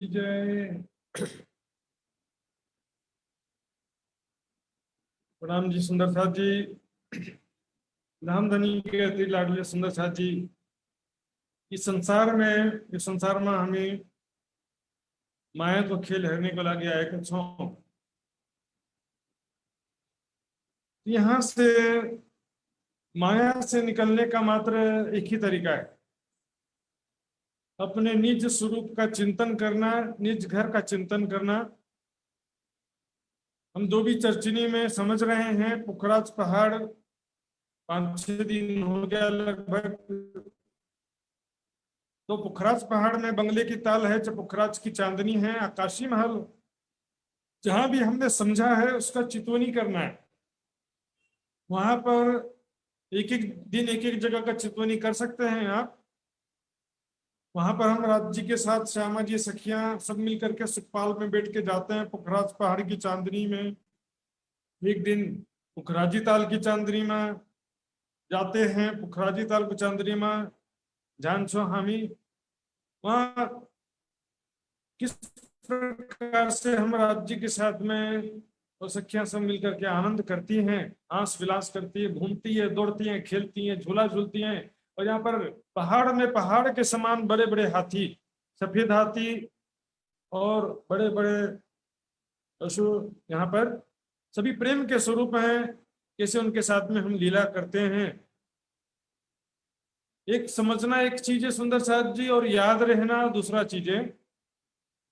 जय। प्रणाम जी सुंदर साथ जी। धामधनी के अति लाडले सुंदर साथ जी। इस संसार में हमें माया को खेल हरने को लागे आए कुछ हो। यहाँ से माया से निकलने का मात्र एक ही तरीका है, अपने निज स्वरूप का चिंतन करना, निज घर का चिंतन करना। हम जो भी चर्चिनी में समझ रहे हैं, पुखराज पहाड़ 5-6 दिन हो गया लगभग। तो पुखराज पहाड़ में बंगले की ताल है, जो पुखराज की चांदनी है, आकाशी महल, जहां भी हमने समझा है उसका चितवनी करना है। वहां पर एक एक दिन एक एक जगह का चितवनी कर सकते हैं आप। वहां पर हम राज जी के साथ, श्यामा जी, सखियां सब मिल करके सुखपाल में बैठ के जाते हैं पुखराज पहाड़ की चांदनी में। एक दिन पुखराजी ताल की चांदनी में जाते हैं, पुखराजी ताल की चांदनी में जान छो हामी। वहाँ किस प्रकार से हम राज्य के साथ में और सखियां सब मिलकर के आनंद करती हैं, हंस विलास करती है, घूमती है, दौड़ती हैं, खेलती हैं, झूला झूलती हैं। और यहाँ पर पहाड़ में पहाड़ के समान बड़े बड़े हाथी, सफेद हाथी और बड़े बड़े पशु यहाँ पर सभी प्रेम के स्वरूप हैं। कैसे उनके साथ में हम लीला करते हैं। एक समझना एक चीज है सुंदर साथ जी, और याद रहना दूसरा चीज है।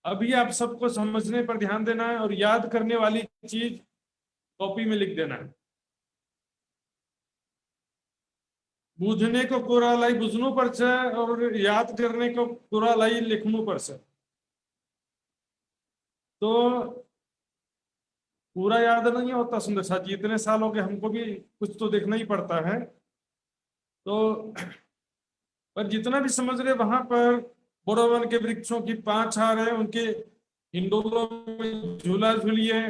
अभी आप सबको समझने पर ध्यान देना है और याद करने वाली चीज कॉपी में लिख देना है। बूझने को कोरा लाई बुझनू पर छे और याद करने को कोरा लाई लिखनू पर छे। तो पूरा याद नहीं होता सुंदर साथ जी, इतने साल हो गए हमको भी कुछ तो देखना ही पड़ता है। तो पर जितना भी समझ रहे, वहां पर बोरोवन के वृक्षों की 5 हार है, उनके हिंडोलों में झूला झूलिए,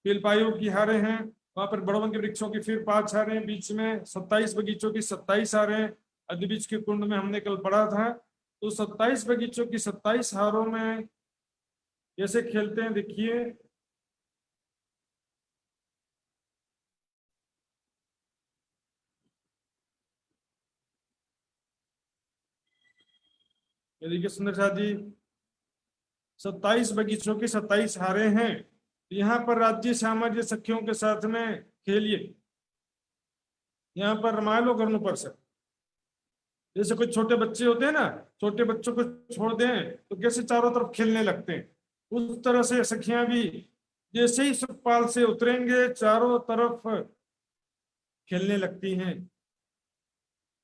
बेलपायों की हारें हैं। वहां पर बड़वन के वृक्षों की फिर 5 हारें, बीच में 27 बगीचों की 27 हारें। अद्य बीच के कुंड में हमने कल पढ़ा था। तो 27 बगीचों की 27 हारों में कैसे खेलते हैं देखिए। ये देखिए सुंदर साथ जी, 27 बगीचों की 27 हारें हैं। यहाँ पर राज्य सामाजिक सखियों के साथ में खेलिए। यहाँ पर रामायण करने पर सर, जैसे कुछ छोटे बच्चे होते हैं ना, छोटे बच्चों को छोड़ दें तो कैसे चारों तरफ खेलने लगते हैं, उस तरह से सखियां भी जैसे ही सुखपाल से उतरेंगे चारों तरफ खेलने लगती हैं।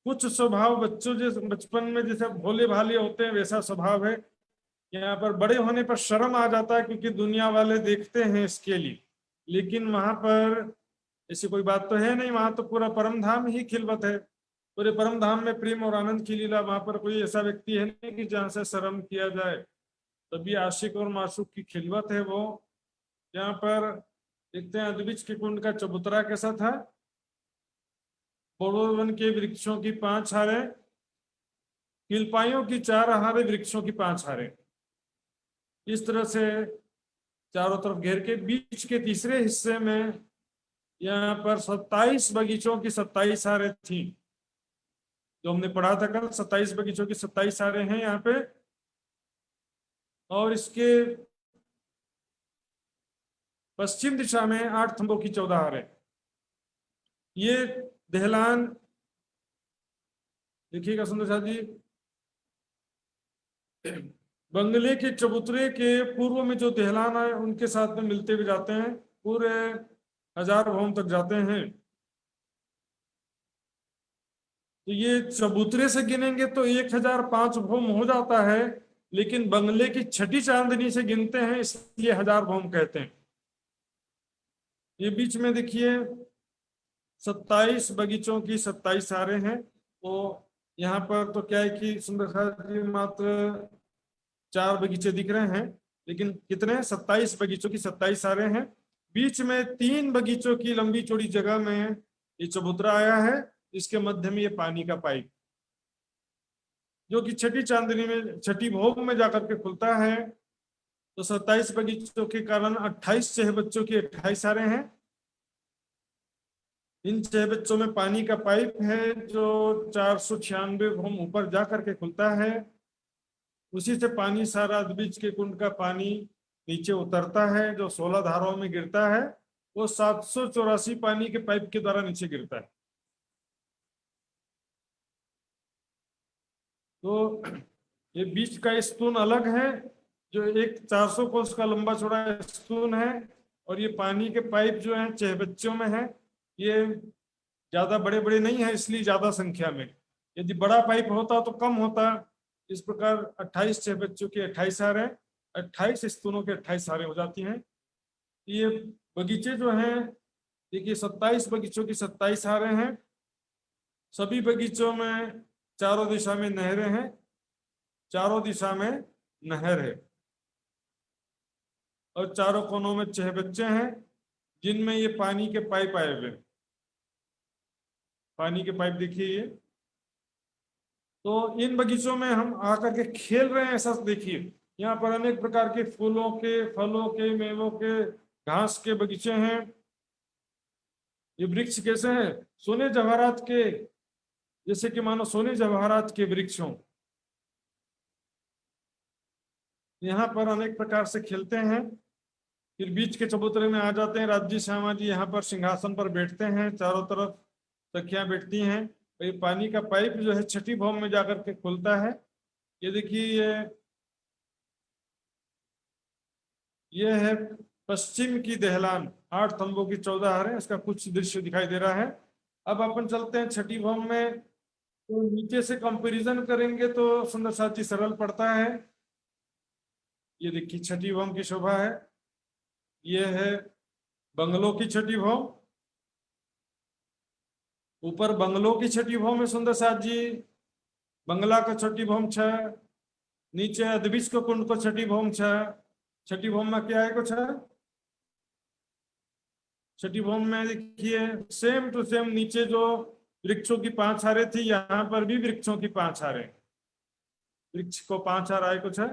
कुछ स्वभाव बच्चों जैसे बचपन में जैसे भोले भाले होते हैं वैसा स्वभाव है। यहाँ पर बड़े होने पर शर्म आ जाता है क्योंकि दुनिया वाले देखते हैं इसके लिए। लेकिन वहां पर ऐसी कोई बात तो है नहीं, वहां तो पूरा परम धाम ही खिलवत है। पूरे परम धाम में प्रेम और आनंद की लीला, वहां पर कोई ऐसा व्यक्ति है नहीं कि जहाँ से शर्म किया जाए। तभी आशिक और माशूक की खिलवत है वो। यहाँ पर देखते हैं अद्विज के कुंड का चबूतरा कैसा था। बोड़ोवन के वृक्षों की 5 हारें, किलपाइयों की 4 हारें, वृक्षों की 5 हारें, इस तरह से चारों तरफ घेर के बीच के तीसरे हिस्से में यहाँ पर 27 बगीचों की 27 हारें थी। जो हमने पढ़ा था कल, 27 बगीचों की 27 हारें हैं यहाँ पे। और इसके पश्चिम दिशा में 8 थंबों की 14 हारें। ये दहलान देखिएगा सुंदर साथ जी, बंगले के चबूतरे के पूर्व में जो दहलान है उनके साथ में मिलते हुए जाते हैं, पूरे 1000 भवन तक जाते हैं। तो ये चबूतरे से गिनेंगे तो 1005 भौम हो जाता है, लेकिन बंगले की छठी चांदनी से गिनते हैं इसलिए 1000 भौम कहते हैं। ये बीच में देखिए 27 बगीचों की 27 हारें हैं। तो यहाँ पर तो क्या है कि सुंदर जी मात्र 4 बगीचे दिख रहे हैं, लेकिन कितने, 27 बगीचों की 27 हारें हैं। बीच में 3 बगीचों की लंबी चौड़ी जगह में ये चबूतरा आया है। इसके मध्य में ये पानी का पाइप, जो कि छठी चांदनी में, छठी भोग में जाकर के खुलता है। तो 27 बगीचों के कारण 28 चह बच्चों की 28 हारें हैं। इन चह बच्चों में पानी का पाइप है जो 496 भूम ऊपर जा करके खुलता है। उसी से पानी सारा बीच के कुंड का पानी नीचे उतरता है, जो 16 धाराओं में गिरता है वो 784 पानी के पाइप के द्वारा नीचे गिरता है। तो ये बीच का स्तून अलग है, जो एक 400 कोस का लंबा चौड़ा स्तून है, और ये पानी के पाइप जो है चह बच्चों में है। ये ज्यादा बड़े बड़े नहीं है, इसलिए ज्यादा संख्या में। यदि बड़ा पाइप होता तो कम होता। इस प्रकार 28 चह बच्चों की 28 हारें, 28 स्तूनों के 28 हारें हो जाती हैं। ये बगीचे जो हैं, देखिए 27 बगीचों की 27 हारें हैं। सभी बगीचों में चारों दिशा में नहरें हैं, चारों दिशा में नहर है, और चारों कोनों में चह बच्चे हैं जिनमें ये पानी के पाइप आए हुए। पानी के पाइप देखिए ये। तो इन बगीचों में हम आकर के खेल रहे हैं, ऐसा देखिए। यहाँ पर अनेक प्रकार के फूलों के, फलों के, मेवों के, घास के बगीचे हैं। ये वृक्ष कैसे हैं? सोने जवाहरात के, जैसे कि मानो सोने जवाहरात के वृक्ष हों। यहाँ पर अनेक प्रकार से खेलते हैं। फिर बीच के चबूतरे में आ जाते हैं। राज्य श्यामा जी यहाँ पर सिंहासन पर बैठते हैं, चारों तरफ सखियां बैठती हैं। तो ये पानी का पाइप जो है छठी भौम में जाकर के खुलता है। ये देखिए, ये है पश्चिम की दहलान, 8 थंबों की 14 हारें। इसका कुछ दृश्य दिखाई दे रहा है। अब अपन चलते हैं छठी भौम में। तो नीचे से कंपैरिजन करेंगे तो सुंदर साथ जी सरल पड़ता है। ये देखिए छठी भौम की शोभा है। ये है बंगलों की छठी भौम। ऊपर बंगलों की छठी भौम है सुंदर साथ जी। बंगला का छठी भौम 6, नीचे अदबिच को कुंड को छठी भौम 6। छठी भौम में क्या है कुछ है? छठी भौम में देखिए सेम टू सेम, नीचे जो वृक्षों की 5 हारें थी, यहाँ पर भी वृक्षों की 5 हारें। वृक्ष को 5 हार आए कुछ है।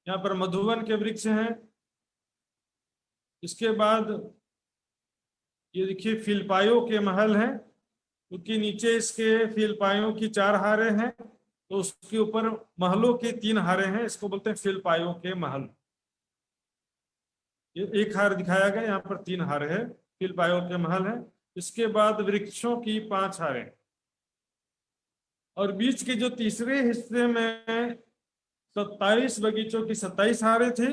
यहाँ पर मधुवन के वृक्ष हैं। इसके बाद ये देखिए फिलपायों के महल हैं, क्योंकि नीचे इसके फिलपायों की 4 हारें हैं, तो उसके ऊपर महलों की 3 हारें हैं। इसको बोलते हैं फिलपायों के महल। ये एक हार दिखाया गया, यहाँ पर 3 हार है, फिलपायों के महल है। इसके बाद वृक्षों की 5 हारें, और बीच के जो तीसरे हिस्से में 27 बगीचों की 27 हारें थी।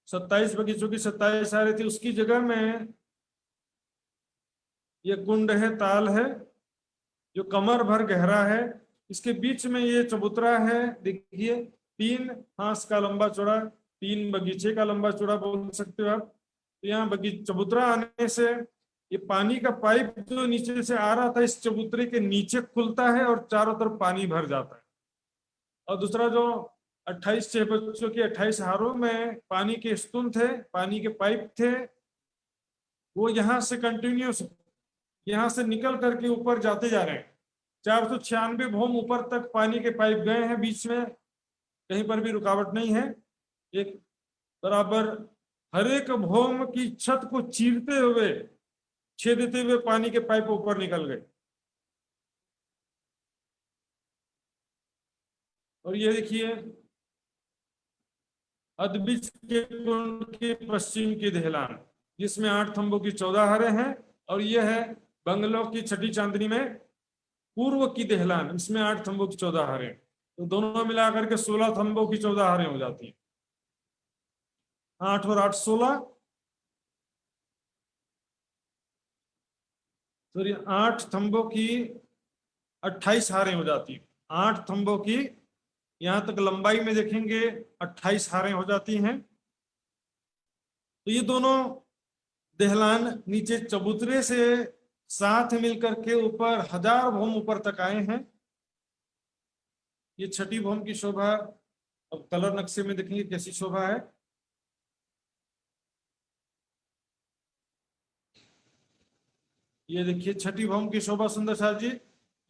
27 बगीचों की 27 हारें थी, उसकी जगह में ये कुंड है, ताल है, जो कमर भर गहरा है। इसके बीच में ये चबूतरा है, देखिए 3 हाथ का लंबा चौड़ा, 3 बगीचे का लंबा चौड़ा बोल सकते हो आप। तो यहाँ बगीचा चबूतरा आने से ये पानी का पाइप जो नीचे से आ रहा था, इस चबूतरे के नीचे खुलता है और चारों तरफ पानी भर जाता है। और दूसरा जो 28 चह बच्चों की 28 हारों में पानी के स्तून थे, पानी के पाइप थे, वो यहाँ से कंटिन्यूस यहाँ से निकल करके ऊपर जाते जा रहे हैं। 496 भौम ऊपर तक पानी के पाइप गए हैं, बीच में कहीं पर भी रुकावट नहीं है। एक बराबर हर एक भौम की छत को चीरते हुए, छेदते हुए पानी के पाइप ऊपर निकल गए। और ये देखिए अदबिच के कुंड के पश्चिम की दहलान, जिसमें 8 थंबों की 14 हारें हैं। और यह है बंगलों की छठी चांदनी में पूर्व की दहलान, इसमें 8 थंबों की 14 हारें। तो दोनों मिलाकर के 16 थंबों की 14 हारें हो जाती हैं। 8 और 8 16, सॉरी 8 थंबों की 28 हारें हो जाती हैं। 8 थंबों की, यहां तक लंबाई में देखेंगे 28 हारें हो जाती हैं। तो ये दोनों दहलान नीचे चबूतरे से साथ मिलकर के ऊपर 1000 भौम ऊपर तक आए हैं। ये छठी भौम की शोभा अब कलर नक्शे में देखेंगे कैसी शोभा है। ये देखिए छठी भौम की शोभा सुंदर साथ जी।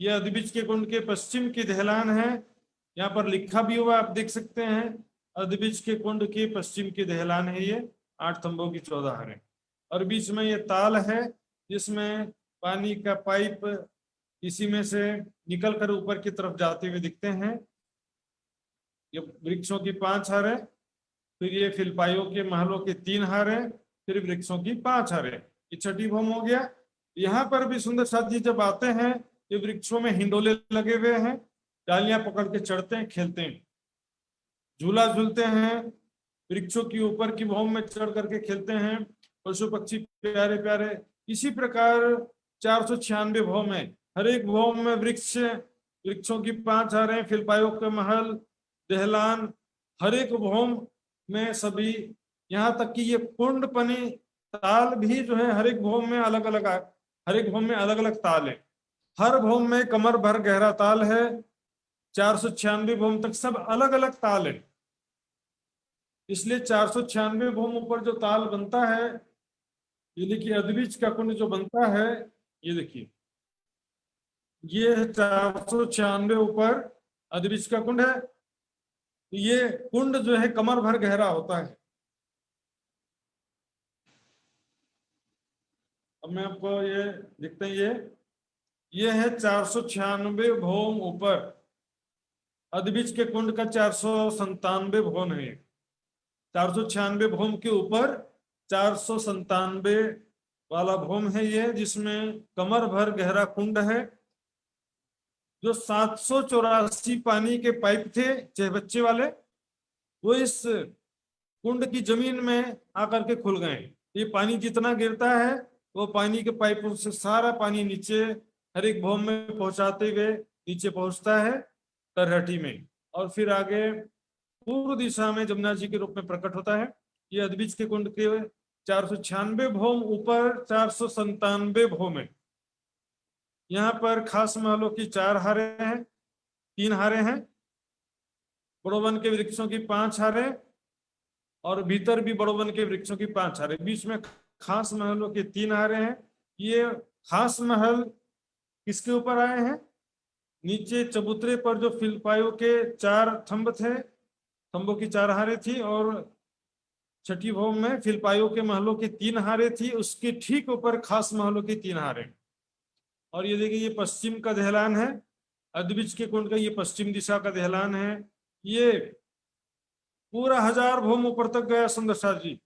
ये अदबिच के कुंड के पश्चिम की दहलान है। यहाँ पर लिखा भी हुआ आप देख सकते हैं, अदबिज के कुंड की पश्चिम की दहलान है ये, 8 स्तंभों की 14 हरें, और बीच में ये ताल है जिसमें पानी का पाइप इसी में से निकल कर ऊपर की तरफ जाते हुए दिखते हैं। ये वृक्षों की 5 हारें, फिर ये फिलपाइयों के महलों के 3 हारें, फिर वृक्षों की 5 हारें, ये छठी भूम हो गया। यहाँ पर भी सुंदर साथ जी जब आते हैं, ये वृक्षों में हिंडोले लगे हुए हैं, डालियां पकड़ के चढ़ते हैं, खेलते हैं, झूला झूलते हैं, वृक्षों की ऊपर की भूम में चढ़ करके खेलते हैं, पशु पक्षी प्यारे प्यारे। इसी प्रकार 496 भूम है, हर एक भूम में वृक्ष, वृक्षों की 5 हारें, फिलपाइयों के महल, दहलान, हर एक भूम में सभी, यहाँ तक कि ये कुंड पनी ताल भी जो है हर एक भूम में अलग अलग, हर एक भूम में अलग अलग ताल है, हर भूम में कमर भर गहरा ताल है। 496 भूम तक सब अलग अलग ताल है, इसलिए 496 भूम ऊपर जो ताल बनता है, ये देखिए अदबिज का कुंड जो बनता है, ये देखिए ये 496 ऊपर अदबिज का कुंड है। ये कुंड जो है कमर भर गहरा होता है। अब मैं आपको ये दिखते हैं, ये है 496 भूम ऊपर, अदबिज के कुंड का 497 भूम है। 496 भूम के ऊपर 497 वाला भूम है ये, जिसमें कमर भर गहरा कुंड है। जो 784 पानी के पाइप थे चहबच्चे वाले, वो इस कुंड की जमीन में आकर के खुल गए। ये पानी जितना गिरता है वो पानी के पाइपों से सारा पानी नीचे हर एक भूम में पहुंचाते हुए नीचे पहुंचता है तरहटी में, और फिर आगे पूर्व दिशा में जमुना जी के रूप में प्रकट होता है। ये अदबिज के कुंड के 496 भूम ऊपर 497 भूम है। यहाँ पर खास महलों की 4 हारें हैं, 3 हारें हैं, बड़ोवन के वृक्षों की 5 हारें, और भीतर भी बड़ोवन के वृक्षों की 5 हारें, बीच में खास महलों के 3 हारें हैं। ये खास महल किसके ऊपर आए हैं? नीचे चबूतरे पर जो फिलपाइयों के 4 थंब थे, थंबों की 4 हारें थी, और छठी भूम में फिलपाइयों के महलों की 3 हारें थी, उसके ठीक ऊपर खास महलों की 3 हारें। और ये देखिए ये पश्चिम का दहलान है, अदबिज के कुंड का ये पश्चिम दिशा का दहलान है। ये पूरा 1000 भूम ऊपर तक गया सुंदर साथ जी।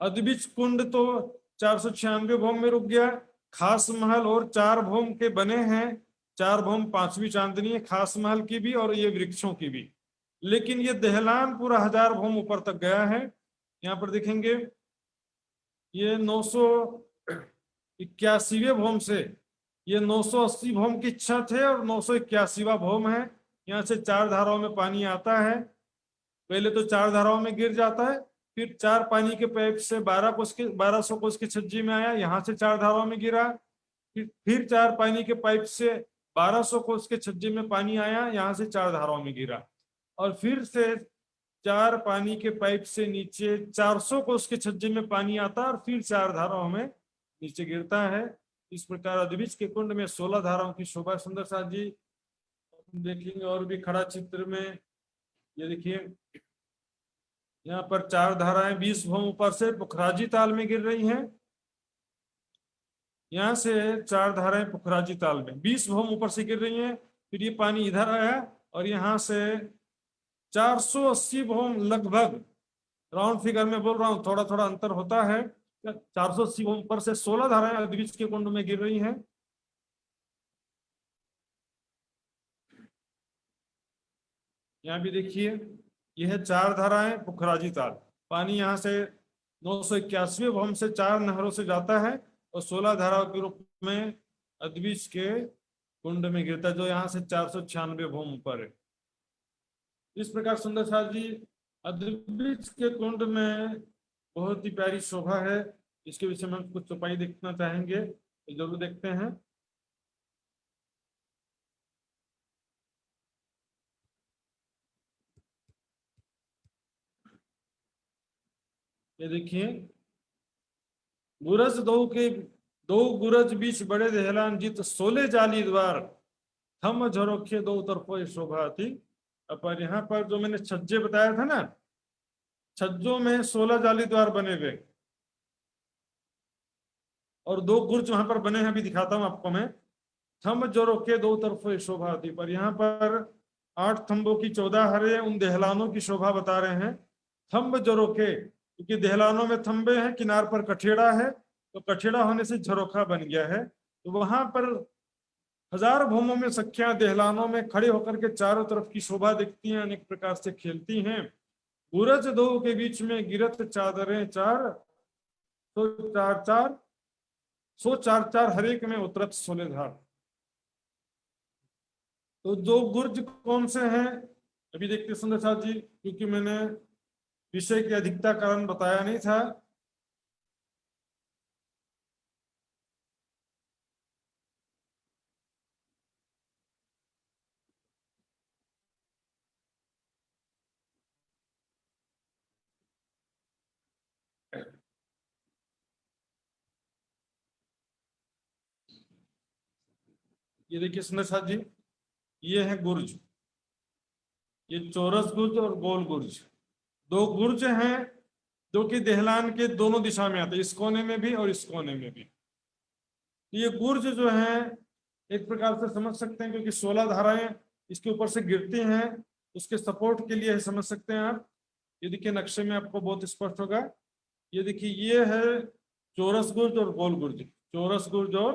अदबिज कुंड तो 496 भूम में रुक गया, खास महल और 4 भूम के बने हैं, 4 भूम 5वीं चांदनी है, खास महल की भी और ये वृक्षों की भी, लेकिन ये दहलान पूरा 1000 भूम ऊपर तक गया है। यहाँ पर देखेंगे ये 981वें भूम से, ये 980 भूम की छत है और 981वां भूम है। यहाँ से 4 धाराओं में पानी आता है, पहले तो 4 धाराओं में गिर जाता है, फिर 4 पानी के पाइप से 1200 कोस की छज्जी में आया, यहाँ से 4 धाराओं में गिरा, फिर 4 पानी के पाइप से 1200 कोस के छज्जी में पानी आया, यहाँ से 4 धाराओं में गिरा, और फिर से 4 पानी के पाइप से नीचे 400 कोस के छज्जे में पानी आता है, और फिर 4 धाराओं में नीचे गिरता है। इस प्रकार अदबिज के कुंड में 16 धाराओं की शोभा सुंदर साथ जी देखेंगे। और भी खड़ा चित्र में ये देखिए, यहाँ पर 4 धाराएं 20 भूम ऊपर से पुखराजी ताल में गिर रही हैं। यहाँ से 4 धाराएं पुखराजी ताल में 20 भूम ऊपर से गिर रही हैं, फिर ये पानी इधर आया, और यहाँ से 480 भूम लगभग, राउंड फिगर में बोल रहा हूँ, थोड़ा थोड़ा अंतर होता है, 480 भूम ऊपर से 16 धाराएं अदबिज के कुंड में गिर रही हैं। यहाँ भी देखिए यह है 4 धाराएं पुखराजी ताल, पानी यहाँ से 981वें भूम से 4 नहरों से जाता है और 16 धाराओं के रूप में अदबिज के कुंड में गिरता है, जो यहाँ से 496 भूम ऊपर है। इस प्रकार सुंदर साथ जी अदबिज के कुंड में बहुत ही प्यारी शोभा है। इसके विषय में हम कुछ चौपाई देखना चाहेंगे, तो जरूर देखते हैं। ये देखिए, गुरज दो गुरज बीच बड़े दहलान जित 16 जाली द्वार, थम झरोखे दो तरफो शोभा थी। पर यहाँ पर जो मैंने छज्जे बताया था ना, छज्जों में 16 जाली द्वार बने हुए और 2 गुर्ज वहां पर बने हैं, अभी दिखाता हूं आपको मैं। थंब जो रोके दो तरफ शोभा आती पर, यहाँ पर 8 थंबों की 14 हरे उन देहलानों की शोभा बता रहे हैं। थंब जो रोके, क्योंकि देहलानों में थंबे हैं, किनार पर कठेड़ा है, तो कठेड़ा होने से झरोखा बन गया है। तो वहां पर हजार भूमों में सखियां देहलानों में खड़े होकर के चारों तरफ की शोभा दिखती हैं, अनेक प्रकार से खेलती हैं। सूरज दो के बीच में गिरत चादरें चार, तो चार चार, सो चार चार हरेक में उतरत सोले धार। तो 2 गुर्ज कौन से हैं अभी देखते सुंदर साथ जी, क्योंकि मैंने विषय की अधिकता कारण बताया नहीं था। ये देखिए सुंदर साथ जी, ये है गुर्ज, ये चौरस गुर्ज और गोल गुर्ज। 2 गुर्ज हैं जो कि देहलान के दोनों दिशा में आते हैं, इस कोने में भी और इस कोने में भी। ये गुर्ज जो है एक प्रकार से समझ सकते हैं, क्योंकि 16 धाराएं इसके ऊपर से गिरती हैं, उसके सपोर्ट के लिए समझ सकते हैं आप। ये देखिए नक्शे में आपको बहुत स्पष्ट होगा। ये देखिए ये है चौरस गुर्ज और गोल गुर्ज, चौरस गुर्ज और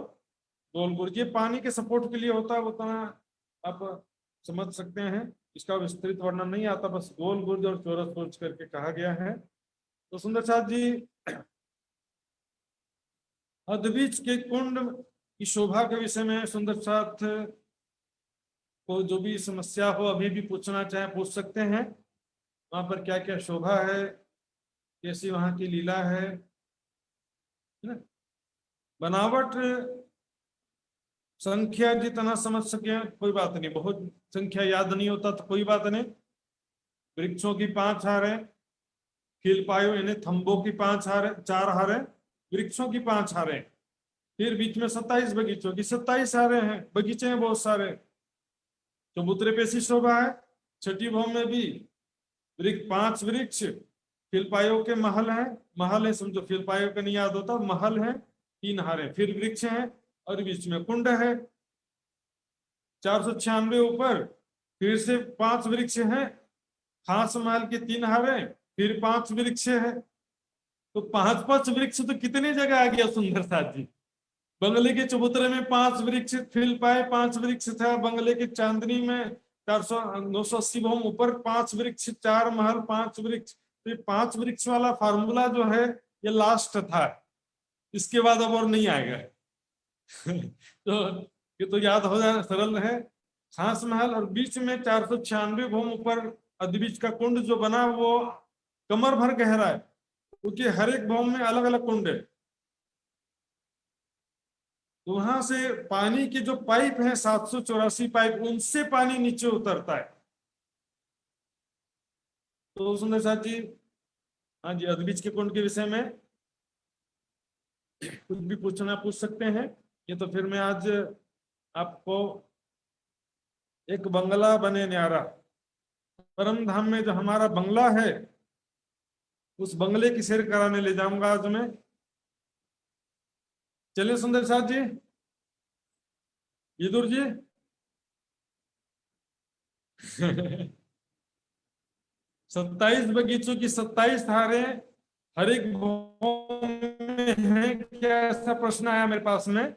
गोल गुर्ज। ये पानी के सपोर्ट के लिए होता है, उतना आप समझ सकते हैं, इसका विस्तृत वर्णन नहीं आता, बस गोल गुर्ज और चौरस गुर्ज करके कहा गया है। तो सुंदर साथ जी, अद्विज के कुंड की शोभा के विषय में सुंदर साथ को जो भी समस्या हो अभी भी पूछना चाहे पूछ सकते हैं। वहां पर क्या क्या शोभा है, कैसी वहां की लीला है ना? बनावट संख्या जितना समझ सके कोई बात नहीं, बहुत संख्या याद नहीं होता तो कोई बात नहीं। वृक्षों की 5 हारें, खिल पायो यानी थंबों की 5 हारें, 4 हारें, वृक्षों की 5 हारें, फिर बीच में 27 बगीचों की 27 हारें हैं, बगीचे हैं बहुत सारे। चबूतरे पे सी शोभा है। छठी भवन में भी 5 वृक्ष, फिलपायो के महल हैं, महल है समझो, फिलपायो का नहीं याद होता, महल है, 3 हारे, फिर वृक्ष हैं और बीच में कुंड है। 496 ऊपर फिर से 5 वृक्ष हैं, खास महल के 3 हारे, फिर 5 वृक्ष है। तो 5-5 वृक्ष तो कितनी जगह आ गया सुंदर साथ जी। बंगले के चबूतरे में 5 वृक्ष, फिल पाए 5 वृक्ष था, बंगले की चांदनी में 980 भवन ऊपर 5 वृक्ष, 4 महल 5 वृक्ष। तो 5 वृक्ष वाला फार्मूला जो है ये लास्ट था, इसके बाद अब और नहीं आएगा। तो ये तो याद हो जाना सरल है। खास महल और बीच में 496 भवन ऊपर अद्विज का कुंड जो बना वो कमर भर गहरा है, क्योंकि हर एक भवन में अलग अलग कुंड है। तो वहां से पानी की जो पाइप है 784 पाइप, उनसे पानी नीचे उतरता है। तो सुंदर साथ जी, हाँ जी, अद्विज के कुंड के विषय में कुछ भी पूछना पूछ सकते हैं। ये तो फिर मैं आज आपको एक बंगला बने न्यारा, परम धाम में जो हमारा बंगला है उस बंगले की सैर कराने ले जाऊंगा आज मैं। चलिए सुंदर साथ जी, विदुर जी। 27 बगीचों की 27 धारें हर एक भवन में है क्या, ऐसा प्रश्न आया मेरे पास में।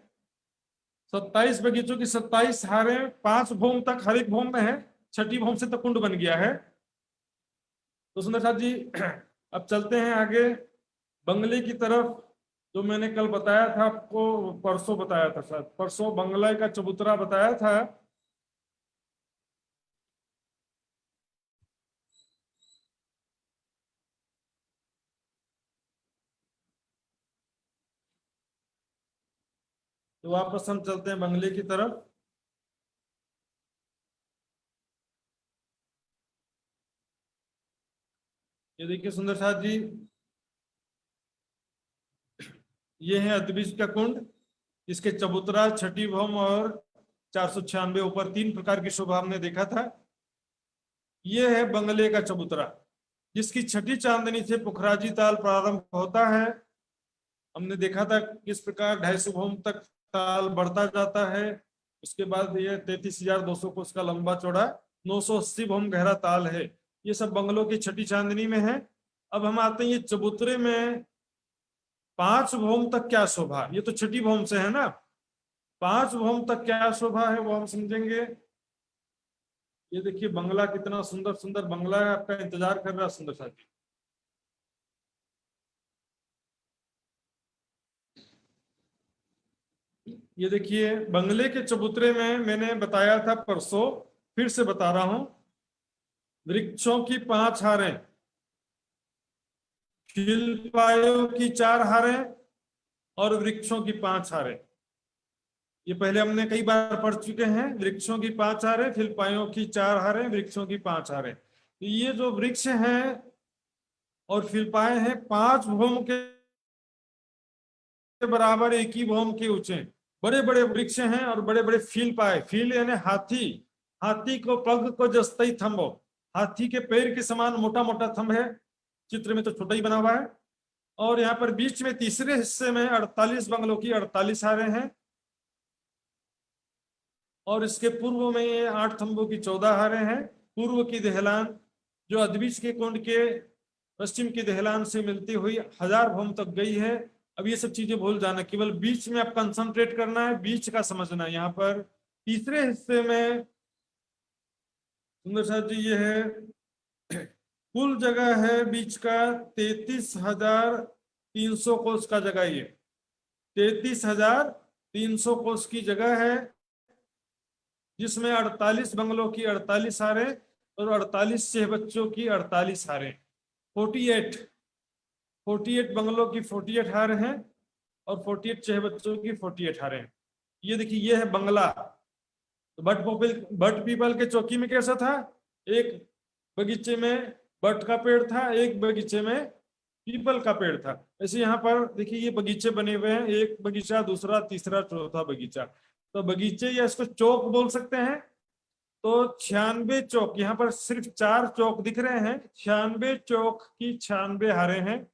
27 बगीचों की 27 हारें 5 भूम तक हर एक भूम में है, छठी भूम से तो कुंड बन गया है। तो सुंदर साथ जी, अब चलते हैं आगे बंगले की तरफ। जो मैंने कल बताया था आपको, परसों बताया था शायद, परसों बंगला का चबूतरा बताया था। तो वापस हम चलते हैं बंगले की तरफ। ये देखिए सुंदर साथ जी, ये है अद्विज का कुंड, इसके चबूतरा, छठी भवन और 496 ऊपर 3 प्रकार की शोभा हमने देखा था। ये है बंगले का चबूतरा। जिसकी छठी चांदनी से पुखराजी ताल प्रारंभ होता है। हमने देखा था किस प्रकार 250 भौम तक ताल बढ़ता जाता है। उसके बाद ये 33,200 कोस का लंबा चौड़ा 980 भौम गहरा ताल है। ये सब बंगलों की छठी चांदनी में है। अब हम आते हैं ये चबूतरे में 5 भौम तक क्या शोभा, ये तो छठी भौम से है ना। 5 भौम तक क्या शोभा है वो हम समझेंगे। ये देखिए बंगला कितना सुंदर सुंदर बंगला है, आपका इंतजार कर रहा है सुंदर साथी। ये देखिए बंगले के चबूतरे में मैंने बताया था परसों, फिर से बता रहा हूं, वृक्षों की 5 हारें, खिलपायों की 4 हारें और वृक्षों की 5 हारें। ये पहले हमने कई बार पढ़ चुके हैं। वृक्षों की 5 हारें, फिलपायों की 4 हारें, वृक्षों की 5 हारें। तो ये जो वृक्ष हैं और फिलपाए हैं 5 भौम के बराबर, एक ही भौम के ऊंचे बड़े बड़े वृक्ष हैं और बड़े बड़े फील पाए। फील यानी हाथी, हाथी को पग को जस्तई थम्बो, हाथी के पैर के समान मोटा मोटा थंब है। चित्र में तो छोटा ही बना हुआ है। और यहाँ पर बीच में तीसरे हिस्से में 48 बंगलों की 48 हारें हैं और इसके पूर्व में ये 8 थंबों की 14 हारें हैं। पूर्व की दहलान जो अदबीज के कुंड के पश्चिम की दहलान से मिलती हुई 1000 भौम तक गई है। अब ये सब चीजें भूल जाना, केवल बीच में आप कंसंट्रेट करना है, बीच का समझना है। यहाँ पर तीसरे हिस्से में सुंदर साहब जी ये है कुल जगह है बीच का 33,300 कोस का जगह, ये 33,300 कोस की जगह है, जिसमें 48 बंगलों की 48 हारें और 48 छह बच्चों की 48 हारें। 48 बंगलों की 48 हारें हैं और 48 छह बच्चों की 48 हारें। ये देखिए ये है बंगला। तो बट पीपल के चौकी में कैसा था, एक बगीचे में बट का पेड़ था, एक बगीचे में पीपल का पेड़ था। ऐसे यहाँ पर देखिए ये बगीचे बने हुए हैं, एक बगीचा, दूसरा, तीसरा, चौथा बगीचा। तो बगीचे या इसको चौक बोल सकते हैं। तो 96 चौक, यहाँ पर सिर्फ 4 चौक दिख रहे हैं। 96 चौक की 96 हारे हैं,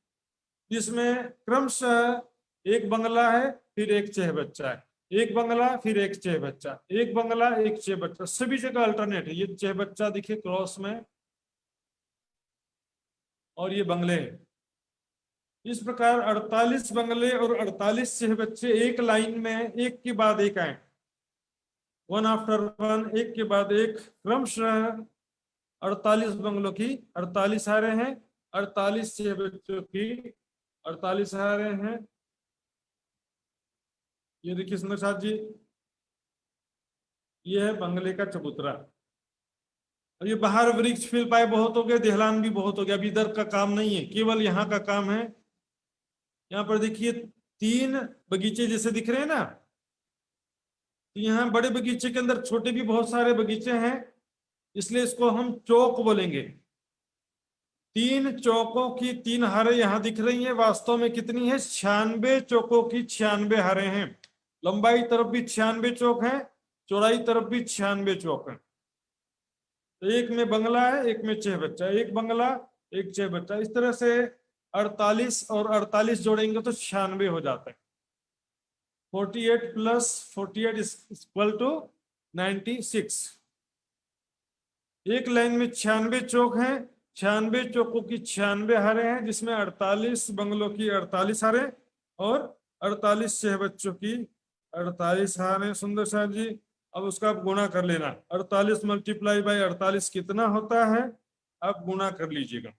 जिसमें क्रमशः एक बंगला है, फिर एक चह बच्चा है, एक बंगला फिर एक चह बच्चा, एक बंगला एक चह बच्चा, सभी जगह अल्टरनेट है। ये चह बच्चा दिखे क्रॉस में और ये बंगले हैं। इस प्रकार 48 बंगले और 48 चह बच्चे एक लाइन में एक के बाद एक आए, वन आफ्टर वन, एक के बाद एक, क्रमशः 48 बंगलों की 48 हारे हैं, 48 छह बच्चों की 48 हारे हैं। ये देखिए सुंदर साथ जी, ये है बंगले का चबूतरा। और ये बाहर वृक्ष फिर पाए बहुत हो गए, देहलान भी बहुत हो गया। अभी इधर का काम नहीं है, केवल यहाँ का काम है। यहाँ पर देखिए 3 बगीचे जैसे दिख रहे हैं ना, तो यहाँ बड़े बगीचे के अंदर छोटे भी बहुत सारे बगीचे हैं, इसलिए इसको हम चौक बोलेंगे। 3 चौकों की 3 हारें यहाँ दिख रही हैं। वास्तव में कितनी है, 96 चौकों की 96 हारें हैं। लंबाई तरफ भी 96 चौक है, चौड़ाई तरफ भी 96 चौक है। तो एक में बंगला है, एक में चह बच्चा, एक बंगला एक चह बच्चा, इस तरह से 48 और 48 जोड़ेंगे तो 96 हो जाता है। 48 प्लस 48 इक्वल टू 96। एक लाइन में 96 चौक हैं, 96 चौकों की 96 हारें हैं, जिसमें 48 बंगलों की 48 हारें और 48 छह बच्चों की 48 हारें। सुंदर साहब जी अब उसका आप गुणा कर लेना, 48 मल्टीप्लाई बाई 48 कितना होता है, आप गुणा कर लीजिएगा।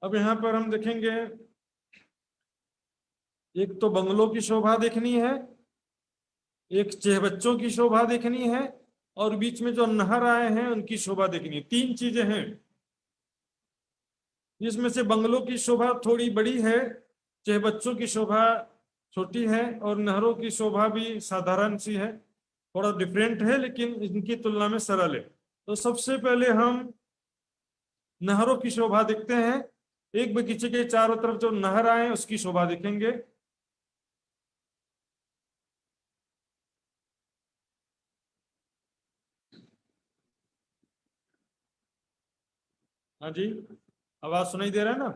अब यहाँ पर हम देखेंगे, एक तो बंगलों की शोभा देखनी है, एक चह बच्चों की शोभा देखनी है, और बीच में जो नहर आए हैं उनकी शोभा देखनी है। 3 चीजें हैं, जिसमें से बंगलों की शोभा थोड़ी बड़ी है, चह बच्चों की शोभा छोटी है, और नहरों की शोभा भी साधारण सी है, थोड़ा डिफरेंट है लेकिन इनकी तुलना में सरल है। तो सबसे पहले हम नहरों की शोभा देखते हैं। एक बगीचे के चारों तरफ जो नहर आए उसकी शोभा देखेंगे। हाँ जी, आवाज सुनाई दे रहा है ना?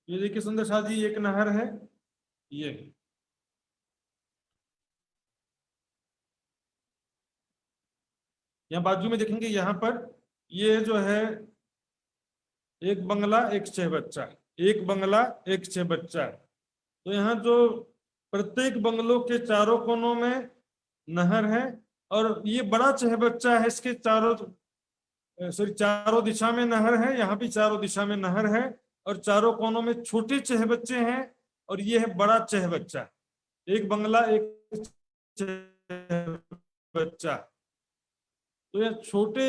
ये देखिए सुंदर साथ जी, एक नहर है ये। यहाँ बाजू में देखेंगे, यहाँ पर ये जो है एक बंगला एक छह बच्चा, एक बंगला एक छह बच्चा। तो यहाँ जो प्रत्येक बंगलों के चारों कोनों में नहर है, और ये बड़ा छह बच्चा है, इसके चारों सॉरी चारों दिशा में नहर है, यहाँ भी चारों दिशा में नहर है, और चारों कोनों में छोटे चह बच्चे हैं, और ये है बड़ा चह बच्चा। एक बंगला एक चह बच्चा। तो ये छोटे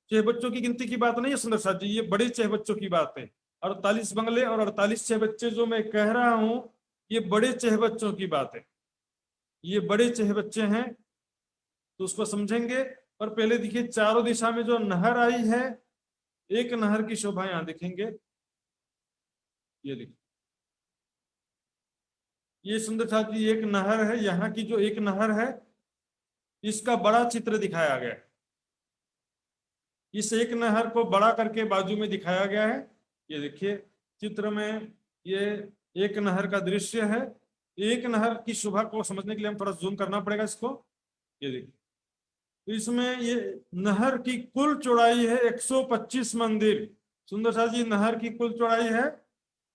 चह बच्चों की गिनती की बात नहीं है सुंदर साथ जी, ये बड़े चह बच्चों की बात है। 48 बंगले और 48 चह बच्चे जो मैं कह रहा हूं, ये बड़े चह बच्चों की बात है, ये बड़े चह बच्चे हैं। तो उसको समझेंगे। पर पहले देखिए, चारों दिशा में जो नहर आई है, एक नहर की शोभा यहां दिखेंगे। ये देखिए, ये सुंदर साथ जी एक नहर है, यहाँ की जो एक नहर है, इसका बड़ा चित्र दिखाया गया है। इस एक नहर को बड़ा करके बाजू में दिखाया गया है। ये देखिए चित्र में, ये एक नहर का दृश्य है। एक नहर की शोभा को समझने के लिए हम थोड़ा जूम करना पड़ेगा इसको। ये देखिए, तो इसमें ये नहर की कुल चौड़ाई है 125 मंदिर। सुंदर साथ जी, नहर की कुल चौड़ाई है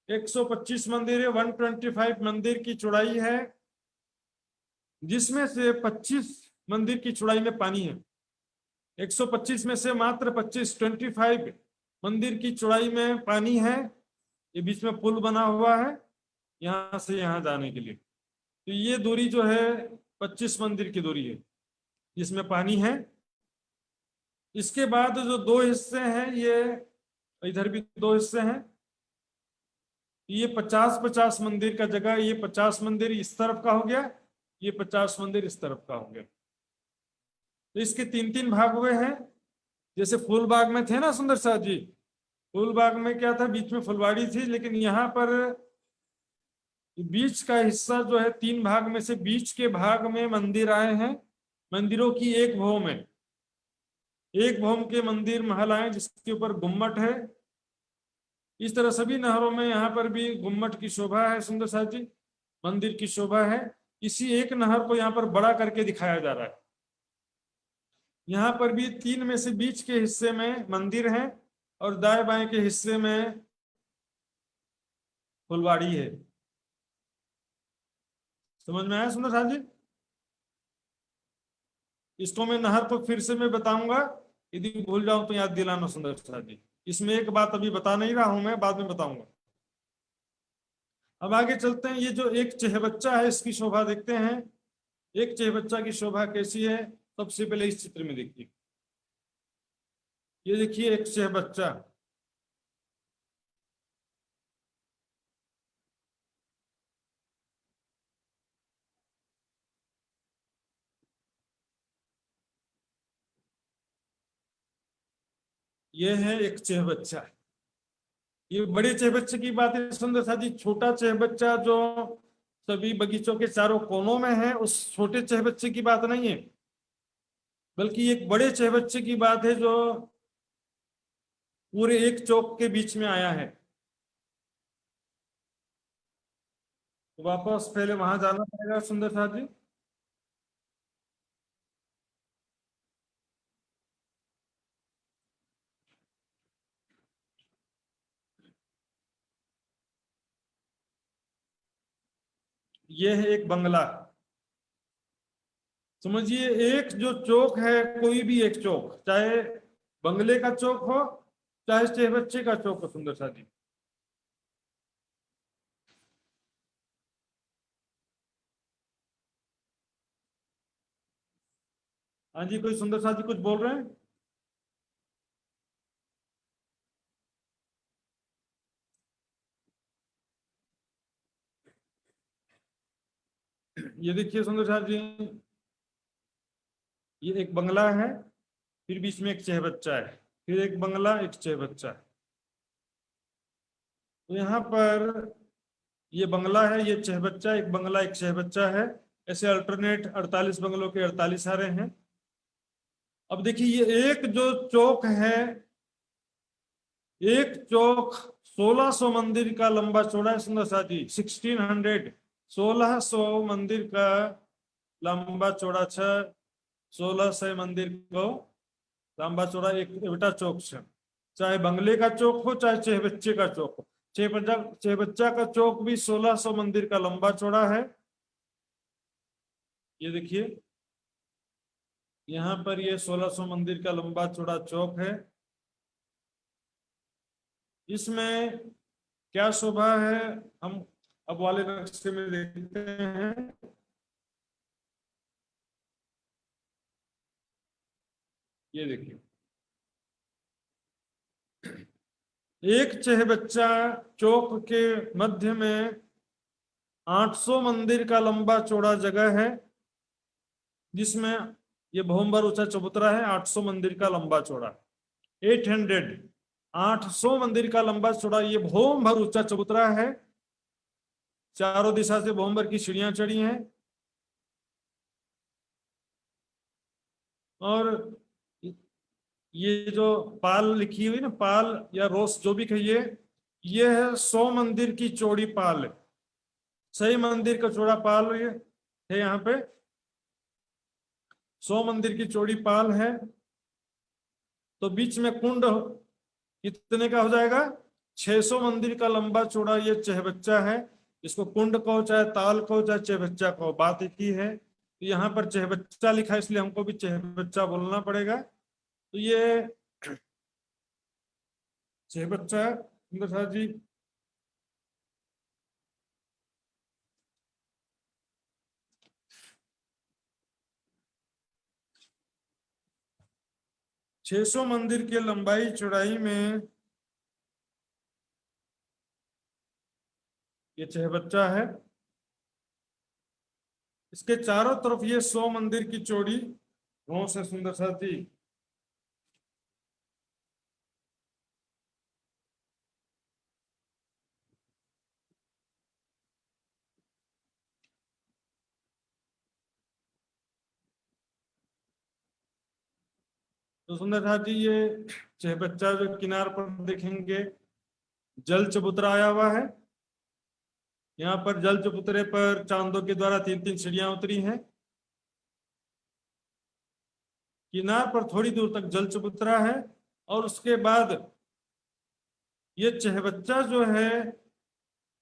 125 मंदिर है, 125 मंदिर की चौड़ाई है, जिसमें से 25 मंदिर की चौड़ाई में पानी है। 125 में से मात्र 25 मंदिर की चौड़ाई में पानी है। ये बीच में पुल बना हुआ है यहां से यहां जाने के लिए। तो ये दूरी जो है 25 मंदिर की दूरी है जिसमें पानी है। इसके बाद जो दो हिस्से हैं, ये इधर भी दो हिस्से हैं। ये 50-50 मंदिर का जगह, ये 50 मंदिर इस तरफ का हो गया, ये 50 मंदिर इस तरफ का हो गया। तो इसके 3-3 भाग हुए हैं। जैसे फूल बाग में थे ना सुंदर साथ जी, फूल बाग में क्या था, बीच में फुलवाड़ी थी, लेकिन यहाँ पर बीच का हिस्सा जो है 3 भाग में से बीच के भाग में मंदिर आए हैं। मंदिरों की एक भौम है, एक भौम के मंदिर महल आए जिसके ऊपर गुम्मट है। इस तरह सभी नहरों में यहाँ पर भी गुम्मट की शोभा है सुंदर साथ जी, मंदिर की शोभा है। इसी एक नहर को यहाँ पर बड़ा करके दिखाया जा रहा है। यहाँ पर भी 3 में से बीच के हिस्से में मंदिर है, और दाएं बाएं के हिस्से में फुलवाड़ी है। समझ में आया सुंदर साथ जी? इसको मैं नहर को फिर से मैं बताऊंगा, यदि भूल जाऊं तो याद दिलाना सुंदर साथ जी। इसमें एक बात अभी बता नहीं रहा हूं, मैं बाद में बताऊंगा। अब आगे चलते हैं। ये जो एक चहबच्चा है, इसकी शोभा देखते हैं। एक चहबच्चा की शोभा कैसी है, सबसे पहले इस चित्र में देखिए। ये देखिए एक चहबच्चा, ये है एक चहबच्चा। ये बड़े चहबच्चे की बात है सुंदर साथ जी। छोटा चहबच्चा जो सभी बगीचों के चारों कोनों में है, उस छोटे चहबच्चे की बात नहीं है, बल्कि एक बड़े चहबच्चे की बात है जो पूरे एक चौक के बीच में आया है। तो वापस पहले वहां जाना पड़ेगा सुंदर साथ जी। ये है एक बंगला। समझिए, एक जो चौक है, कोई भी एक चौक, चाहे बंगले का चौक हो, चाहे चहबच्चे का चौक हो सुंदर साथ जी। हाँ जी, कोई सुंदर साथ जी कुछ बोल रहे हैं? ये देखिए सुंदर साथ जी, ये एक बंगला है, फिर बीच में एक चहबच्चा है, फिर एक बंगला एक चहबच्चा है। तो यहाँ पर ये बंगला है, ये चहबच्चा, एक बंगला एक चहबच्चा है। ऐसे अल्टरनेट 48 बंगलों के 48 आ रहे हैं। अब देखिए ये एक जो चौक है, एक चौक 1600 मंदिर का लंबा चौड़ा है सुंदर साथी, 1600, 1600 मंदिर का लंबा चौड़ा छ, 1600 मंदिर को लंबा चौड़ा एक बेटा चौक छ। चाहे बंगले का चौक हो चाहे चेहबच्चे का चौक हो, चेहबच्चा का चौक भी 1600 मंदिर का लंबा चौड़ा है। ये देखिए यहाँ पर ये 1600 मंदिर का लंबा चौड़ा चौक है। इसमें क्या शोभा है हम अब वाले नक्शे में देखते हैं। ये देखिए एक चेहबच्चा चौक के मध्य में 800 मंदिर का लंबा चौड़ा जगह है, जिसमें ये भोमभर ऊंचा चबूतरा है, 800 मंदिर का लंबा चौड़ा, 800, 800 मंदिर का लंबा चौड़ा ये भोमभर ऊंचा चबूतरा है। चारों दिशा से भोमभर की सीढ़ियां चढ़ी हैं और ये जो पाल लिखी हुई ना, पाल या रोस जो भी कहिए, ये है 100 मंदिर की चौड़ी पाल, सही मंदिर का चौड़ा पाल ये है। यहाँ पे 100 मंदिर की चौड़ी पाल है, तो बीच में कुंड कितने का हो जाएगा, 600 मंदिर का लंबा चौड़ा ये चहबच्चा है। इसको कुंड कहो चाहे ताल कहो चाहे चहबच्चा कहो, बात एक ही है। तो यहाँ पर चहबच्चा लिखा है इसलिए हमको भी चहबच्चा बोलना पड़ेगा। तो ये चहबच्चा सुंदर जी, छह सौ मंदिर के लंबाई चौड़ाई में ये चहबच्चा है। इसके चारों तरफ ये 100 मंदिर की चौड़ी रोस है सुंदर साथी। तो सुंदर साथी ये चहबच्चा जो किनार पर देखेंगे जल चबूतरा आया हुआ है। यहाँ पर जल चबूतरे पर चांदों के द्वारा 3-3 सीढ़ियां उतरी हैं। किनार पर थोड़ी दूर तक जल चबूतरा है और उसके बाद ये चहबच्चा जो है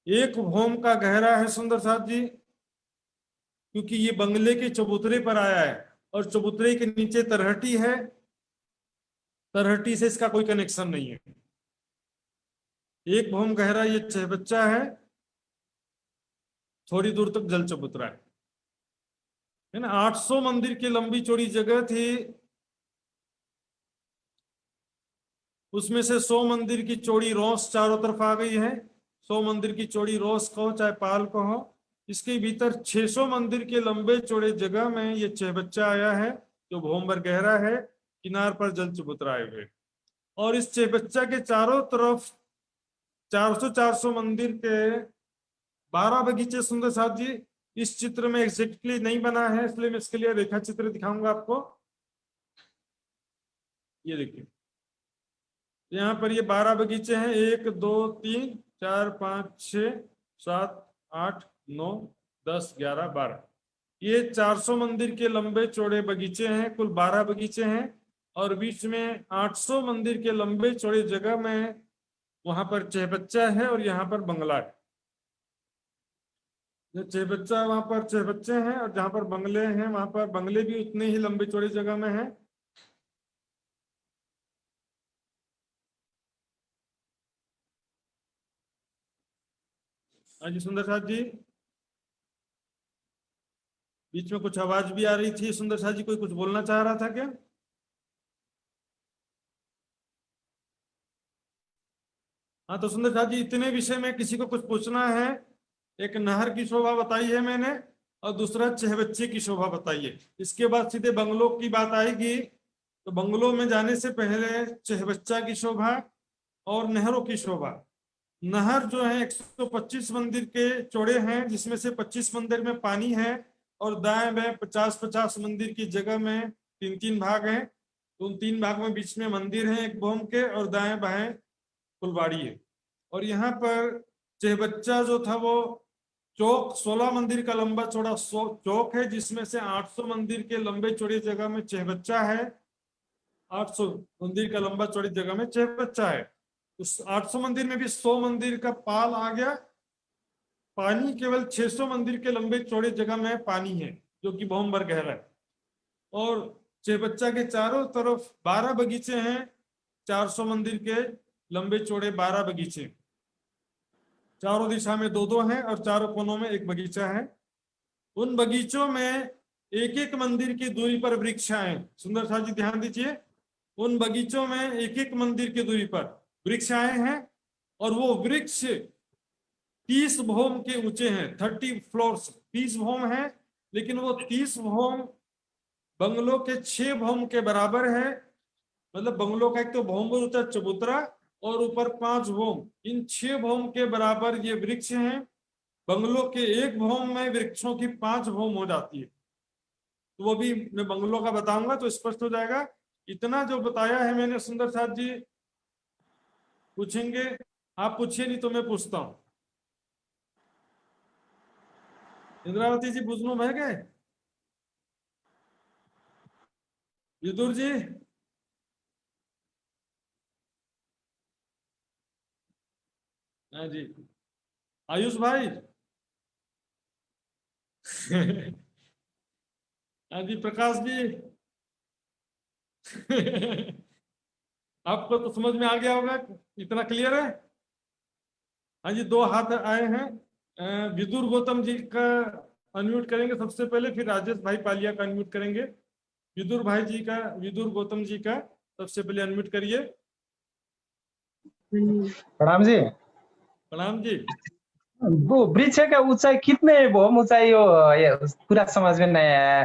एक भौम का गहरा है सुंदर साथ जी, क्योंकि ये बंगले के चबूतरे पर आया है और चबूतरे के नीचे तरहटी है, तरहटी से इसका कोई कनेक्शन नहीं है। एक भौम गहरा ये चहबच्चा है, थोड़ी दूर तक जल चबूतरा है ना। 800 मंदिर की लंबी चौड़ी जगह थी, उसमें से 100 मंदिर की चौड़ी रोस चारों तरफ आ गई है। 100 मंदिर की चौड़ी रोस कहो चाहे पाल कहो, इसके भीतर 600 मंदिर के लंबे चौड़े जगह में ये चहबच्चा आया है जो भोमभर गहरा है, किनार पर जल चबूतरा आए हुए। और इस चहबच्चा के चारों तरफ 400-400 मंदिर के 12 बगीचे सुंदर साथ जी। इस चित्र में एग्जैक्टली नहीं बना है इसलिए मैं इसके लिए रेखा चित्र दिखाऊंगा आपको। ये देखिए यहाँ पर ये 12 बगीचे हैं, 1 2 3 4 5 6 7 8 9 10 11 12। ये 400 मंदिर के लंबे चौड़े बगीचे हैं, कुल 12 बगीचे हैं। और बीच में 800 मंदिर के लंबे चौड़े जगह में वहां पर चहबच्चा है और यहाँ पर बंगला है। जो चहबच्चा वहां पर चहबच्चे हैं और जहां पर बंगले हैं वहां पर बंगले भी उतने ही लंबे चौड़े जगह में है। हाँ जी सुंदर साथ जी, बीच में कुछ आवाज भी आ रही थी। सुंदर साथ जी कोई कुछ बोलना चाह रहा था क्या? हाँ तो सुंदर साथ जी इतने विषय में किसी को कुछ पूछना है? एक नहर की शोभा बताई है मैंने और दूसरा चहबच्चे की शोभा बताई है। इसके बाद सीधे बंगलों की बात आएगी, तो बंगलों में जाने से पहले चहबच्चा की शोभा और नहरों की शोभा। नहर जो है 125 मंदिर के चौड़े हैं, जिसमें से 25 मंदिर में पानी है और दाएं बाएं 50-50 मंदिर की जगह में 3-3 भाग हैं। तो उन 3 भाग में बीच में मंदिर है एक भौम के, और दाएं बाएं फुलवाड़ी है। और यहाँ पर चहबच्चा जो था वो चौक 16 मंदिर का लंबा चौड़ा चौक है, जिसमें से 800 मंदिर के लंबे चौड़ी जगह में चहबच्चा है। 800 मंदिर का लंबा चौड़ी जगह में चहबच्चा है। उस 800 मंदिर में भी 100 मंदिर का पाल आ गया। पानी केवल 600 मंदिर के लंबे चौड़े जगह में पानी है, जो कि भौम भर गहरा है। और चहबच्चा के चारों तरफ 12 बगीचे हैं। 400 मंदिर के लंबे चौड़े 12 बगीचे, चारों दिशा में 2-2 हैं और चारों कोनों में एक बगीचा है। उन बगीचों में एक एक मंदिर की दूरी पर वृक्षाएं, सुंदर साथ जी ध्यान दीजिए, उन बगीचों में एक एक मंदिर की दूरी पर वृक्षाएं हैं, और वो वृक्ष 30 भौम के ऊंचे हैं। 30 फ्लोर्स, 30 भौम है, लेकिन वो 30 भौम बंगलों के 6 भौम के बराबर है। मतलब बंगलों का एक तो भौम होता है चबूतरा, और ऊपर 5 भौम, इन 6 भौम के बराबर ये वृक्ष हैं। बंगलों के एक भौम में वृक्षों की 5 भौम हो जाती है। तो वो भी मैं बंगलों का बताऊंगा तो स्पष्ट हो जाएगा। इतना जो बताया है मैंने, सुंदर साथ जी पूछेंगे? आप पूछिए, नहीं तो मैं पूछता हूं। इंद्रावती जी बुझनू बह गए? विदुर जी? हाँ जी। आयुष भाई? हाँ जी। प्रकाश जी? आपको तो समझ में आ गया होगा, इतना क्लियर है। हाँ जी, 2 हाथ आए हैं। विदुर गौतम जी का अनम्यूट करेंगे सबसे पहले, फिर राजेश भाई पालिया का अनम्यूट करेंगे। विदुर भाई जी का, विदुर गौतम जी का सबसे पहले अनम्यूट करिए। प्रणाम जी। प्रणाम जी। वो वृक्ष का ऊंचाई कितने भौम ऊंचाई हो, ये पूरा समझ में नहीं आया।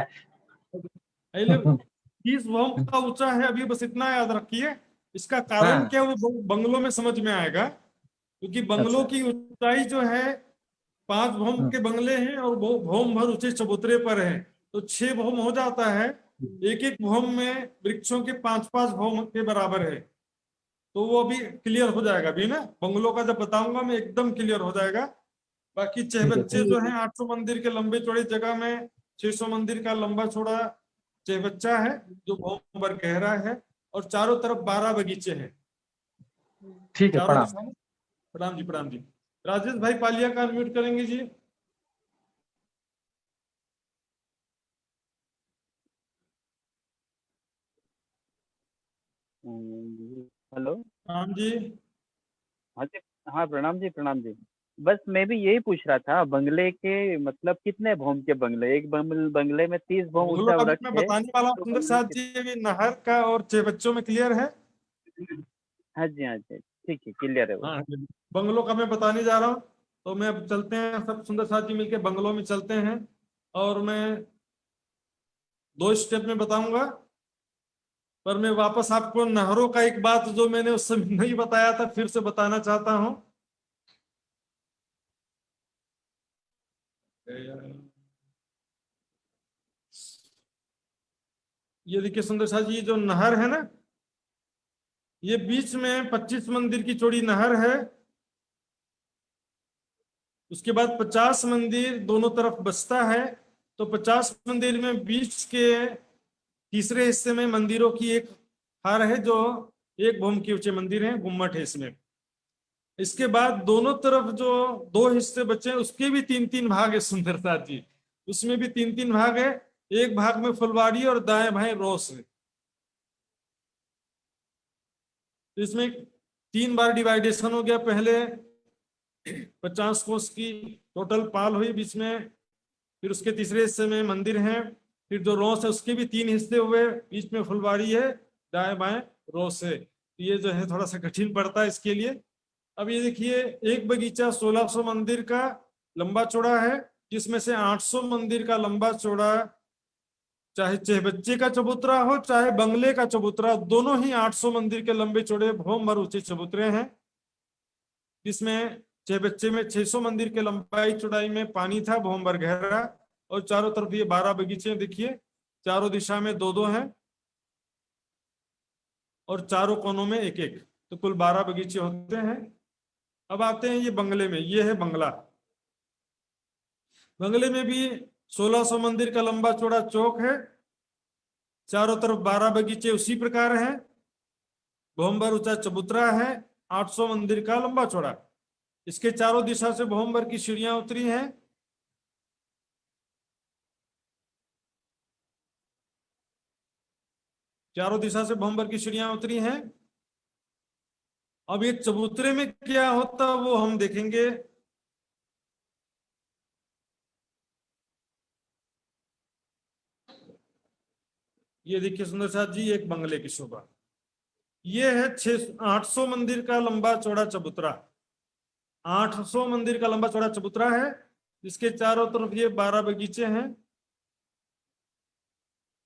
पहले 30 भौम का ऊंचा है अभी, बस इतना याद रखिए। इसका कारण हाँ, क्या, वो बंगलों में समझ में आएगा। क्योंकि बंगलों अच्छा। की ऊंचाई जो है 5 भौम के बंगले हैं, और वो भौम भर ऊंचे चबूतरे पर है, तो 6 भौम हो जाता है। एक एक भौम में वृक्षों के 5-5 भौम के बराबर है। तो वो अभी क्लियर हो जाएगा अभी ना, बंगलों का जब बताऊंगा मैं एकदम क्लियर हो जाएगा। बाकी ठीक है, चहबच्चे जो हैं 800 मंदिर के लंबे चौड़े जगह में 600 मंदिर का लंबा चौड़ा चहबच्चा है, जो भौम भर गहरा है, और चारों तरफ 12 बगीचे हैं ठीक है। चारों प्रणाम। दिशा में। प्रणाम जी, प्रणाम जी। राजेश भाई पालिया का अनम्यूट करेंगे जी। हेलो। हाँ जी। हाँ जी। हाँ, प्रणाम जी, प्रणाम जी। बस मैं भी यही पूछ रहा था, बंगले के मतलब कितने भौम के बंगले? एक बंगले में 30 भौम बंगलों ऊंचा का भी वृक्ष मैं है, बताने वाला हूँ तो सुंदर बंगले साथ के। जी, अभी नहर का और चहबच्चों में क्लियर है। हाँ जी, हाँ जी, ठीक है, क्लियर है वो। हाँ, बंगलों का मैं बताने जा रहा हूँ। तो मैं अब चलते हैं, सब सुंदर साथ जी मिलके बंगलों में चलते हैं, और मैं 2 स्टेप में बताऊंगा। पर मैं वापस आपको नहरों का एक बात जो मैंने उस समय नहीं बताया था, फिर से बताना चाहता हूँ। ये देखिए सुंदर साथ जी, ये जो नहर है ना, ये बीच में 25 मंदिर की चौड़ी नहर है। उसके बाद 50 मंदिर दोनों तरफ बसता है। तो 50 मंदिर में बीच के तीसरे हिस्से में मंदिरों की एक हार है, जो एक भौम के ऊंचे मंदिर हैं, गुम्मट है इसमें। इसके बाद दोनों तरफ जो 2 हिस्से बचे हैं, उसके भी 3-3 भाग है सुंदर साथ जी। उसमें भी 3-3 भाग है। एक भाग में फुलवाड़ी और दाएं भाई रोस है। तो इसमें 3 बार डिवाइडेशन हो गया। पहले 50 कोस की टोटल पाल हुई बीच में, फिर उसके तीसरे हिस्से में मंदिर है, फिर जो रोस है उसके भी 3 हिस्से हुए, बीच में फुलवाड़ी है, दाएं बाएं रोस है। तो ये जो है थोड़ा सा कठिन पड़ता है इसके लिए। अब ये देखिए, एक बगीचा 1600 मंदिर का लंबा चौड़ा है, जिसमें से 800 मंदिर का लंबा चौड़ा, चाहे चहबच्चे का चबूतरा हो चाहे बंगले का चबूतरा, दोनों ही 800 मंदिर के लंबे चौड़े भौम भर ऊंचे चबूतरे हैं। जिसमें चहबच्चे में 600 मंदिर के लंबाई चौड़ाई में पानी था, भौम भर गहरा, और चारों तरफ ये 12 बगीचे देखिए, चारों दिशा में 2-2 हैं। और चारों कोनों में एक एक, तो कुल 12 बगीचे होते हैं। अब आते हैं ये बंगले में, ये है बंगला। बंगले में भी 1600 मंदिर का लंबा चौड़ा चौक है, चारों तरफ 12 बगीचे उसी प्रकार हैं, भवंबर ऊंचा चबूतरा है, 800 मंदिर का लंबा चौड़ा। इसके चारों दिशा से भवंबर की सीढ़ियां उतरी हैं। चारों दिशा से भवंबर की सीढ़ियां उतरी हैं। अब ये चबूतरे में क्या होता वो हम देखेंगे। ये देखिए सुंदर साथ जी, एक बंगले की शोभा। ये है 800 मंदिर का लंबा चौड़ा चबूतरा। 800 मंदिर का लंबा चौड़ा चबूतरा है, इसके चारों तरफ ये 12 बगीचे हैं।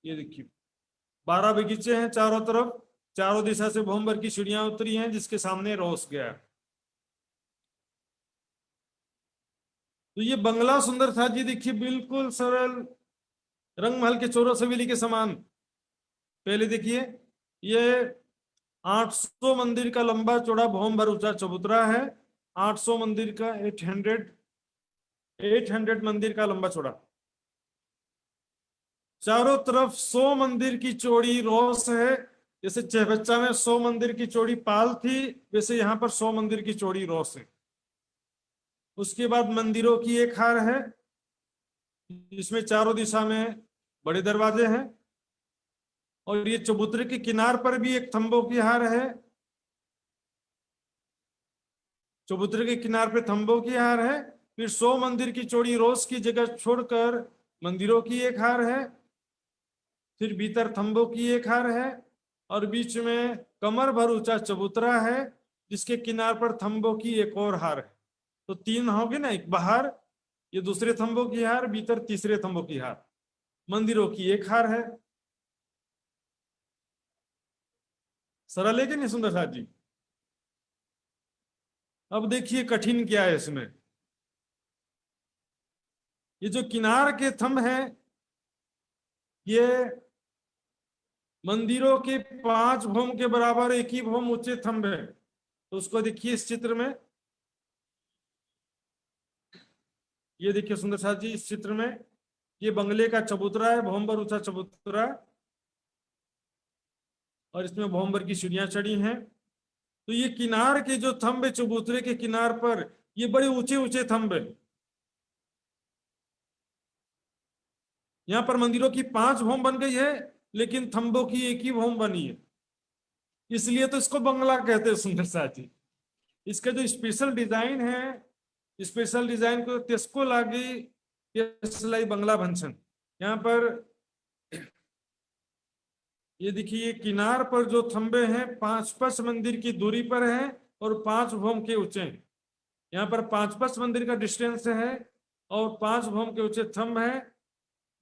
ये देखिए 12 बगीचे हैं चारों तरफ, चारों दिशा से भवंबर की सीढ़ियां उतरी हैं, जिसके सामने रोस गया। तो ये बंगला सुंदर साथ जी देखिए बिल्कुल सरल, रंगमहल के चौरस हवेली के समान। पहले देखिए ये 800 मंदिर का लंबा चौड़ा भवंबर ऊंचा चबूतरा है। 800 मंदिर का 800 मंदिर का लंबा चौड़ा। चारों तरफ 100 मंदिर की चौड़ी रोस है। जैसे चहबच्चा में 100 मंदिर की चौड़ी पाल थी, वैसे यहां पर 100 मंदिर की चौड़ी रोस है। उसके बाद मंदिरों की एक हार है, इसमें चारों दिशा में बड़े दरवाजे हैं। और ये चबूतरे के किनार पर भी एक थंबों की हार है। चबूतरे के किनार पे थंबों की हार है। फिर 100 मंदिर की चौड़ी रोस की जगह छोड़कर मंदिरों की एक हार है। फिर भीतर थंबों की एक हार है, और बीच में कमर भर ऊंचा चबूतरा है, जिसके किनार पर थंबों की एक और हार है। तो 3 होगी ना, एक बाहर, ये दूसरे थंबों की हार, भीतर तीसरे थंबों की हार, मंदिरों की एक हार है। सरल है कि नहीं सुंदर साथ जी? अब देखिए कठिन क्या है इसमें। ये जो किनार के थंब हैं, ये मंदिरों के 5 भौम के बराबर एक ही भौम ऊंचे थंब है। तो उसको देखिए इस चित्र में, ये देखिए सुंदर साथ जी इस चित्र में, ये बंगले का चबूतरा है, भवंबर ऊंचा चबूतरा, और इसमें भवंबर की सीढ़ियां चढ़ी हैं। तो ये किनार के जो थंब है चबूतरे के किनार पर, ये बड़े ऊंचे ऊंचे थंब है। यहाँ पर मंदिरों की 5 भौम बन गई है, लेकिन थंबों की एक ही भौम बनी है, इसलिए तो इसको बंगला कहते हैं सुंदर साथ जी। इसका जो स्पेशल डिजाइन है, स्पेशल डिजाइन को तेस्को लागी सिलाई बंगला भंसन। यहाँ पर ये देखिए किनार पर जो थंबे हैं 5 मंदिर की दूरी पर हैं और 5 भौम के ऊंचे हैं। यहाँ पर 5 मंदिर का डिस्टेंस है और 5 भौम के ऊंचे थंब है।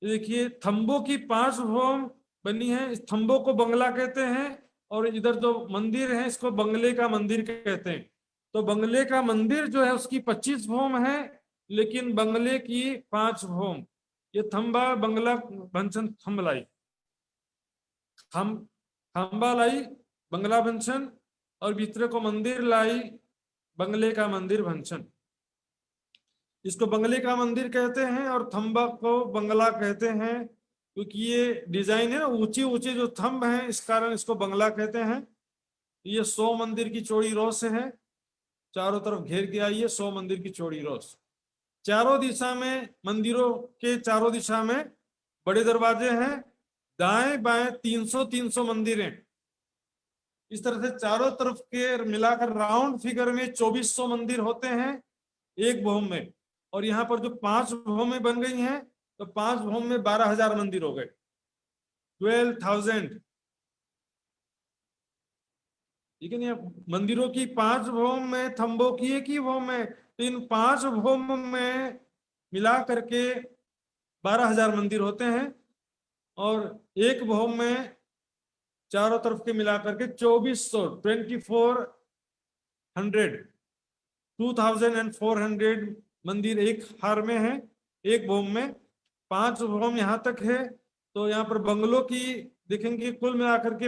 देखिए थंबों की 5 भौम बनी है, इस थंबों को बंगला कहते हैं, और इधर जो मंदिर है इसको बंगले का मंदिर कहते हैं। तो बंगले का मंदिर जो है उसकी 25 भौम है, लेकिन बंगले की 5 भौम। ये थंबा बंगला भंसन थंब लाई, खंबा लाई बंगला भंसन, और भीतर को मंदिर लाई बंगले का मंदिर भंसन। इसको बंगले का मंदिर कहते हैं और थंबा को बंगला कहते हैं, क्योंकि ये डिजाइन है ना, ऊंचे ऊंचे जो थंब हैं, इस कारण इसको बंगला कहते हैं। ये 100 मंदिर की चौड़ी रोस है, चारों तरफ घेर के आई है 100 मंदिर की चौड़ी रोस। चारों दिशा में, मंदिरों के चारों दिशा में बड़े दरवाजे हैं, दाएं बाएं 300 मंदिर हैं। इस तरह से चारों तरफ के मिलाकर राउंड फिगर में 2400 मंदिर होते हैं एक भौम में। और यहाँ पर जो 5 भौमें बन गई हैं, तो 5 भौम में 12,000 मंदिर हो गए, 12,000। ठीक है नहीं, मंदिरों की 5 भौम में, थंबों की एक ही भौम में, तो इन 5 भौम में मिला करके 12,000 मंदिर होते हैं। और एक भौम में चारों तरफ के मिलाकर के 2400 मंदिर एक हार में है, एक भौम में। 5 भौम यहाँ तक है। तो यहाँ पर बंगलों की देखेंगे कुल मिलाकर के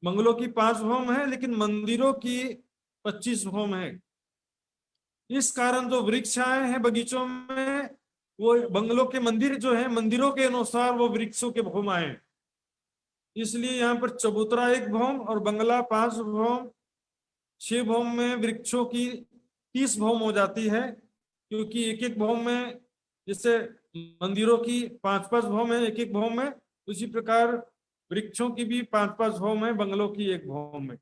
बंगलों की 5 भौम है लेकिन मंदिरों की 25 भौम है। इस कारण जो वृक्ष आए हैं बगीचों में, वो बंगलों के मंदिर जो है, मंदिरों के अनुसार वो वृक्षों के भौम आए, इसलिए यहाँ पर चबूतरा 1 भौम और बंगला 5 भौम। 6 भौम में वृक्षों की 30 भौम हो जाती है, क्योंकि एक एक भौम में, जैसे मंदिरों की 5-5 भौम है एक एक भौम में, उसी प्रकार वृक्षों की भी 5-5 भौम है बंगलों की 1 भौम में।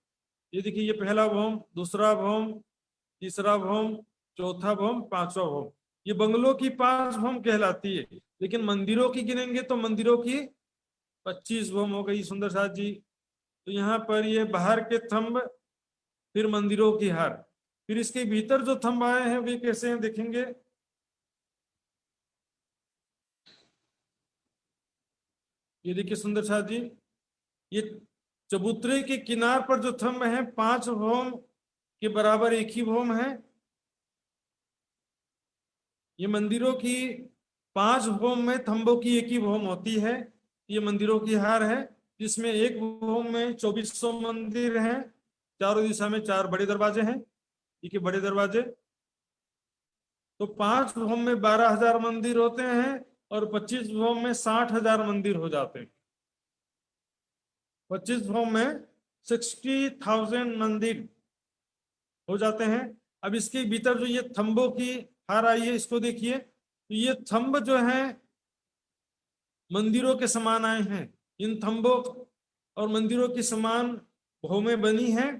ये देखिए, ये पहला भौम, दूसरा भौम, तीसरा भौम, चौथा भौम, 5वां भौम। ये बंगलों की 5 भौम कहलाती है, लेकिन मंदिरों की गिनेंगे तो मंदिरों की 25 भौम हो गई सुंदर साथ जी। तो यहाँ पर ये बाहर के थंब, फिर मंदिरों की हार, फिर इसके भीतर जो थंब आए हैं वे कैसे हैं देखेंगे। ये देखिए सुंदर साथ जी, ये चबूतरे के किनार पर जो थंब है 5 भौम के बराबर एक ही भौम है। ये मंदिरों की 5 भौम में थंबों की एक ही भौम होती है। ये मंदिरों की हार है, जिसमें एक भौम में 2400 मंदिर हैं, चारों दिशा में 4 बड़े दरवाजे हैं, ठीक है, बड़े दरवाजे। तो 5 भौम में 12,000 मंदिर होते हैं और 25 भौम में 60,000 मंदिर हो जाते हैं। 25 भौम में 60,000 मंदिर हो जाते हैं। अब इसके भीतर जो ये थंबों की हार आई है, इसको देखिए, तो ये थंब जो है मंदिरों के समान आए हैं। इन थंबों और मंदिरों की समान भौमें बनी हैं।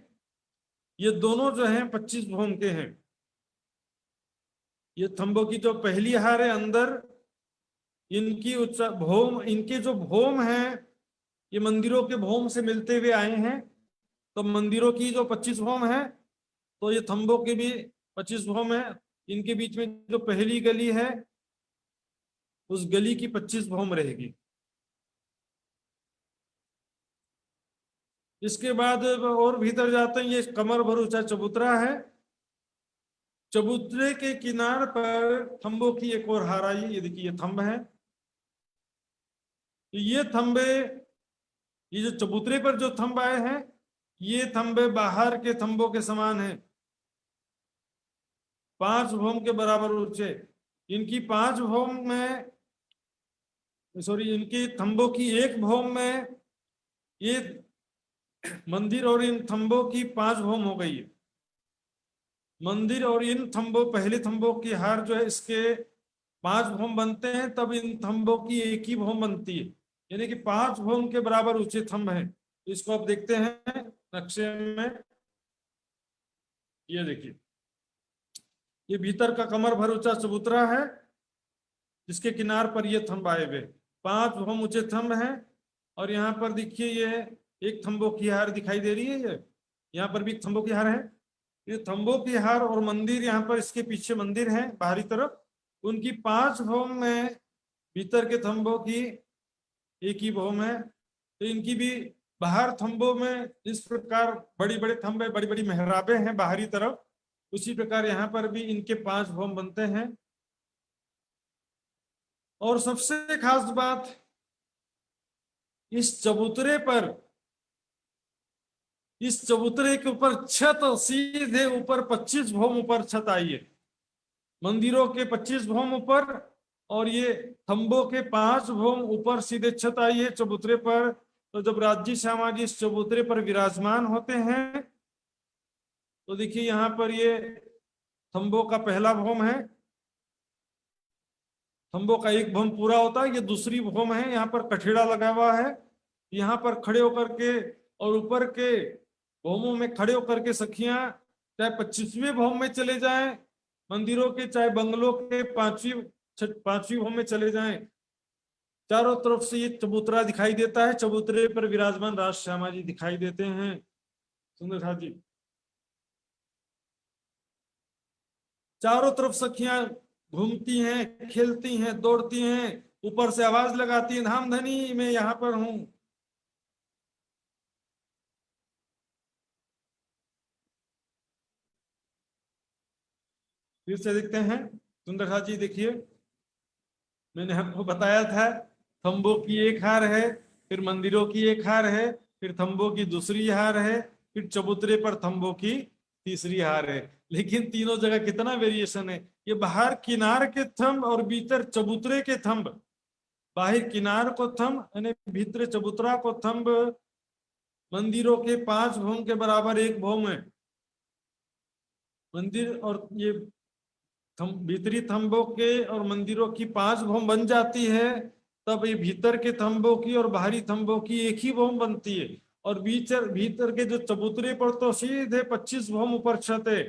ये दोनों जो हैं 25 भौम के हैं। ये थंबों की जो पहली हार है अंदर, इनकी भौम, इनके जो भौम हैं ये मंदिरों के भौम से मिलते हुए आए हैं। तो मंदिरों की जो 25 भौम है, तो ये थंबों के भी 25 भौम है। इनके बीच में जो पहली गली है, उस गली की 25 भौम रहेगी। इसके बाद और भीतर जाते हैं, ये कमर भर ऊंचा चबूतरा है। चबूतरे के किनार पर थंबों की एक और हार आई है। ये देखिए, ये थंब है। ये थंबे, ये जो चबूतरे पर जो थंब आए हैं, ये थंबे बाहर के थंबों के समान है, 5 भौम के बराबर ऊंचे। इनकी 5 भौम में, सॉरी, इनकी थंबों की 1 भौम में ये मंदिर और इन थंबों की 5 भौम हो गई है। मंदिर और इन थंबों, पहले थंबों की हार जो है, इसके 5 भौम बनते हैं, तब इन थंबों की 1 ही भौम बनती है, यानी कि 5 भौम के बराबर ऊंचे थंब हैं। तो इसको आप देखते हैं नक्शे में, ये देखिए, ये भीतर का कमर भर ऊंचा चबूतरा है, जिसके किनार पर ये थंब आए हुए 5 भौम ऊंचे थंब हैं। और यहाँ पर देखिए, ये एक थंबों की हार दिखाई दे रही है, ये यहाँ पर भी एक थंबों की हार है। ये थंबों की हार और मंदिर, यहाँ पर इसके पीछे मंदिर है बाहरी तरफ, उनकी 5 भौम में भीतर के थंबों की 1 ही भौम है। तो इनकी भी बाहर थंबों में इस प्रकार बड़ी बड़े थंबे, बड़ी बड़ी मेहराबें हैं बाहरी तरफ, उसी प्रकार यहाँ पर भी इनके 5 भौम बनते हैं। और सबसे खास बात, इस चबूतरे पर, इस चबूतरे के ऊपर छत, सीधे ऊपर 25 भौम ऊपर छत आई है, मंदिरों के 25 भौम ऊपर, और ये थंबों के 5 भौम ऊपर सीधे छत आई है चबूतरे पर। तो जब राज्य श्यामा जी इस चबूतरे पर विराजमान होते हैं, तो देखिए यहाँ पर ये थंबों का पहला भौम है, थंबों का 1 भौम पूरा होता है, ये दूसरी भौम है, यहाँ पर कठेड़ा लगा हुआ है। यहाँ पर खड़े होकर के और ऊपर के भौमों में खड़े होकर के सखियां, चाहे 25वें भौम में चले जाएं मंदिरों के, चाहे बंगलों के 5वीं भौम में चले जाएं, चारों तरफ से ये चबूतरा दिखाई देता है। चबूतरे पर विराजमान राज श्यामा जी दिखाई देते हैं सुंदर साथ जी। चारों तरफ सखियां घूमती हैं, खेलती हैं, दौड़ती हैं, ऊपर से आवाज लगाती हैं, धाम धनी मैं यहाँ पर हूं। फिर से देखते हैं सुंदर साथ जी, देखिए, मैंने आपको बताया था थंबों की 1 हार है, फिर मंदिरों की 1 हार है, फिर थंबों की दूसरी हार है, फिर चबूतरे पर थंबों की तीसरी हार है। लेकिन तीनों जगह कितना वेरिएशन है। ये बाहर किनार के थंब और भीतर चबूतरे के थंब, बाहर किनार को थंब यानी भीतर चबूतरा को थंब मंदिरों के 5 भौम के बराबर 1 भौम है। मंदिर और ये भीतरी थंबों के और मंदिरों की 5 भौम बन जाती है, तब ये भीतर के थंबों की और बाहरी थंबों की एक ही भौम बनती है। और भीतर के जो चबूतरे पर तो सीधे 25 भौम ऊपर छत है।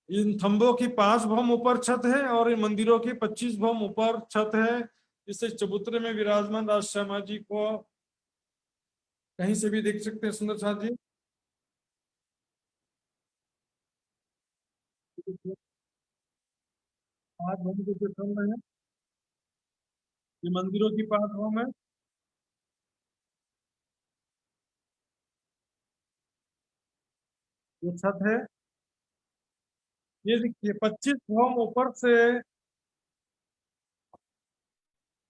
इन थंबों की 5 भौम ऊपर छत है और इन मंदिरों की 25 भौम ऊपर छत है। इससे चबूतरे में विराजमान राज शर्मा जी को कहीं से भी देख सकते हैं सुंदर साथ जी। 5 भौम के जो थंब है, ये मंदिरों की 5 भौम है। ये छत है। ये देखिए 25 भौम ऊपर से,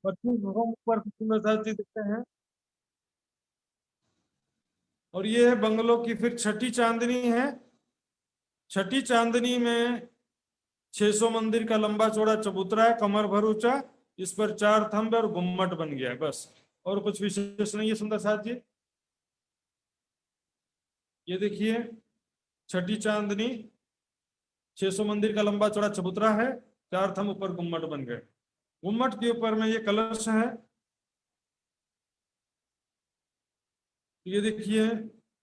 25 भौम ऊपर से सुंदर साथ जी दिखते हैं। और ये है बंगलों की फिर छठी चांदनी है। छठी चांदनी में 600 मंदिर का लंबा चौड़ा चबूतरा है, कमर भर ऊंचा। इस पर 4 थंब और गुम्मट बन गया है, बस और कुछ विशेष नहीं है सुंदर साथ जी। ये देखिए छठी चांदनी, 600 मंदिर का लंबा चौड़ा चबूतरा है, 4 थंब ऊपर गुम्मट बन गए। गुम्मट के ऊपर में ये कलश है। ये देखिए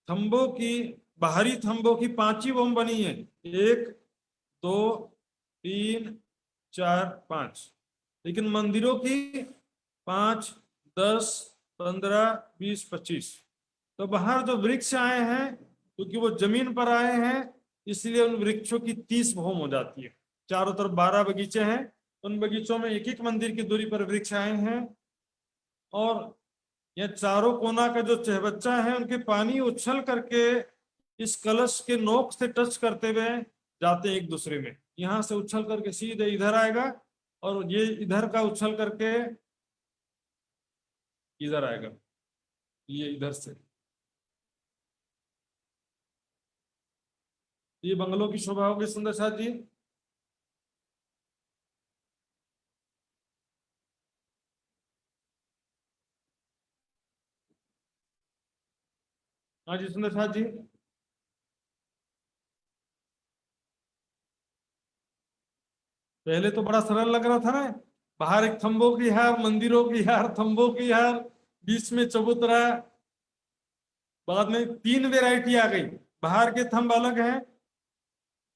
थंबों की, बाहरी थंबों की 5 ही बम बनी है, 1 2 3 4 5। लेकिन मंदिरों की 5 10 15 20 25। तो बाहर जो वृक्ष आए हैं, क्योंकि वो जमीन पर आए हैं, इसलिए उन वृक्षों की 30 भौम हो जाती है। चारों तरफ 12 बगीचे हैं, उन बगीचों में एक एक मंदिर की दूरी पर वृक्ष आए हैं। और यह चारों कोना का जो चहबच्चा है, उनके पानी उछल करके इस कलश के नोक से टच करते हुए जाते हैं एक दूसरे में। यहां से उछल करके सीधे इधर आएगा और ये इधर का उछल करके इधर आएगा, ये इधर से। ये बंगलों की शोभा होगी सुंदर साथ जी। हाँ जी सुंदर साथ जी। पहले तो बड़ा सरल लग रहा था ना, बाहर एक थंबों की हार, मंदिरों की हार, थंबों की हार, बीच में चबूतरा। बाद में 3 वेराइटी आ गई। बाहर के थंब अलग हैं,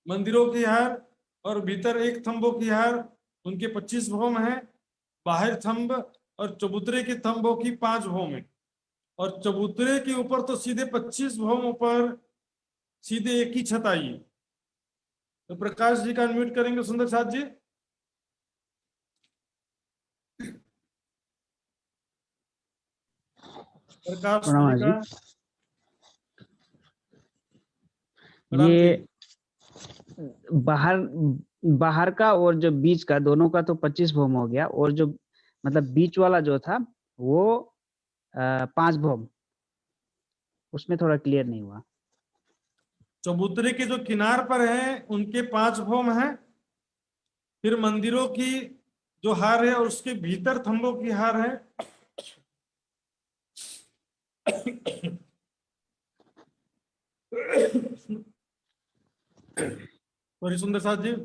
मंदिरों की हार, और भीतर एक थंबों की हार, उनके 25 भौम है। बाहर थंब और चबूतरे के थंबों की 5 भौम है। और चबूतरे के ऊपर तो सीधे 25 भौम ऊपर सीधे एक ही छत आई है। तो प्रकाश जी का अनम्यूट करेंगे सुंदर साथ जी। प्रकाश जी प्रणाम का। जी। प्रणाम जी। ये बाहर बाहर का और जो बीच का, दोनों का तो 25 भौम हो गया, और जो मतलब बीच वाला जो था वो 5 भौम, उसमें थोड़ा क्लियर नहीं हुआ। चबूतरे के जो किनार पर हैं उनके 5 भौम हैं। फिर मंदिरों की जो हार है और उसके भीतर थंबों की हार है। सॉरी सुंदर साथ जी।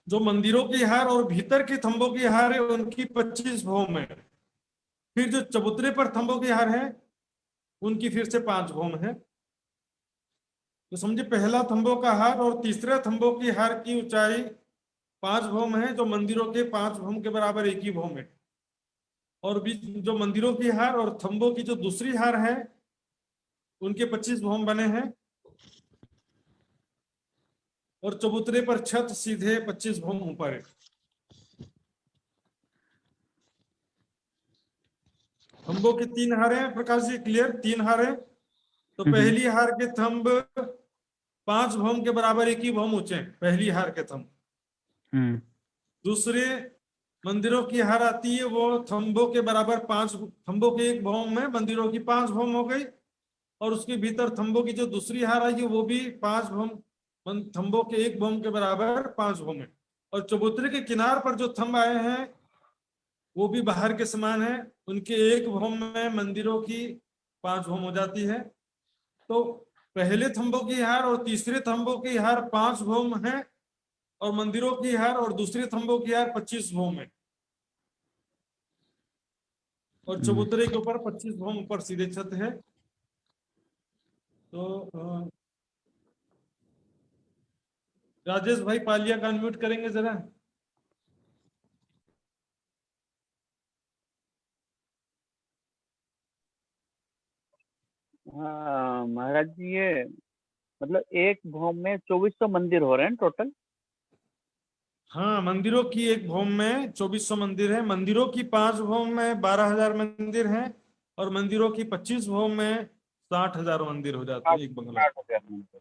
जो मंदिरों की हार और भीतर के थंबों की हार है उनकी 25 भौम है। फिर जो चबूतरे पर थंबों की हार है उनकी फिर से 5 भौम है। तो समझे, पहला थंबों का हार और तीसरे थंबों की हार की ऊंचाई 5 भौम है, जो मंदिरों के 5 भौम के बराबर एक ही भौम है। और बीच जो मंदिरों की हार और थंबों की जो दूसरी हार है उनके 25 भौम बने हैं। और चबूतरे पर छत सीधे 25 भौम ऊपर है। थंबों की 3 हारें हैं प्रकाश जी, क्लियर? 3 हारें। तो पहली हार के थंब 5 भौम के बराबर एक ही भौम ऊंचे हैं, पहली हार के थंब। हम्म। दूसरे मंदिरों की हार आती है वो थंबों के बराबर 5 थंबों के एक भौम में मंदिरों की 5 भौम हो गई, और उसके भीतर थंबों की जो दूसरी हार आई है वो भी 5 भौम, थंबों के एक भौम के बराबर 5 भौम है। और चबूतरे के किनार पर जो थंब आए हैं वो भी बाहर के समान है, उनके एक भौम में मंदिरों की 5 भौम हो जाती है। तो पहले थंबों की हार और तीसरे थंबों की हार 5 भौम है, और मंदिरों की हार और दूसरे थंबों की हार 25 भौम है, और चबूतरे के ऊपर 25 भौम ऊपर सीधे छत है। तो राजेश भाई पालिया का अनम्यूट करेंगे जरा। हाँ महाराज जी, ये मतलब एक भौम में 2400 मंदिर हो रहे हैं टोटल। हाँ, मंदिरों की एक भौम में 2400 मंदिर है, मंदिरों की 5 भौम में 12,000 मंदिर हैं, और मंदिरों की 25 भौम में 60,000 मंदिर हो जाते हैं एक बंगला। 60,000 मंदिर।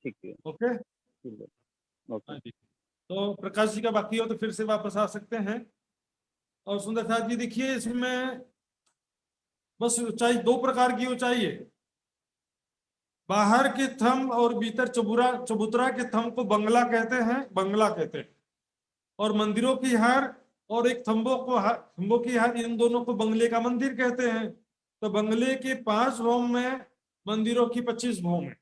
ठीक है, ओके, ठीक है, ओके। हाँ जी। तो प्रकाश जी का बाकी हो तो फिर से वापस आ सकते हैं। और सुंदर साथ जी देखिए, इसमें बस ऊंचाई 2 प्रकार की ऊंचाई है, बाहर के थंब और भीतर चबूतरा के थंब को बंगला कहते हैं, बंगला कहते हैं, और मंदिरों की हार और एक थंबों की हार, इन दोनों को बंगले का मंदिर कहते हैं। तो बंगले के 5 भौम में मंदिरों की 25 भौम है।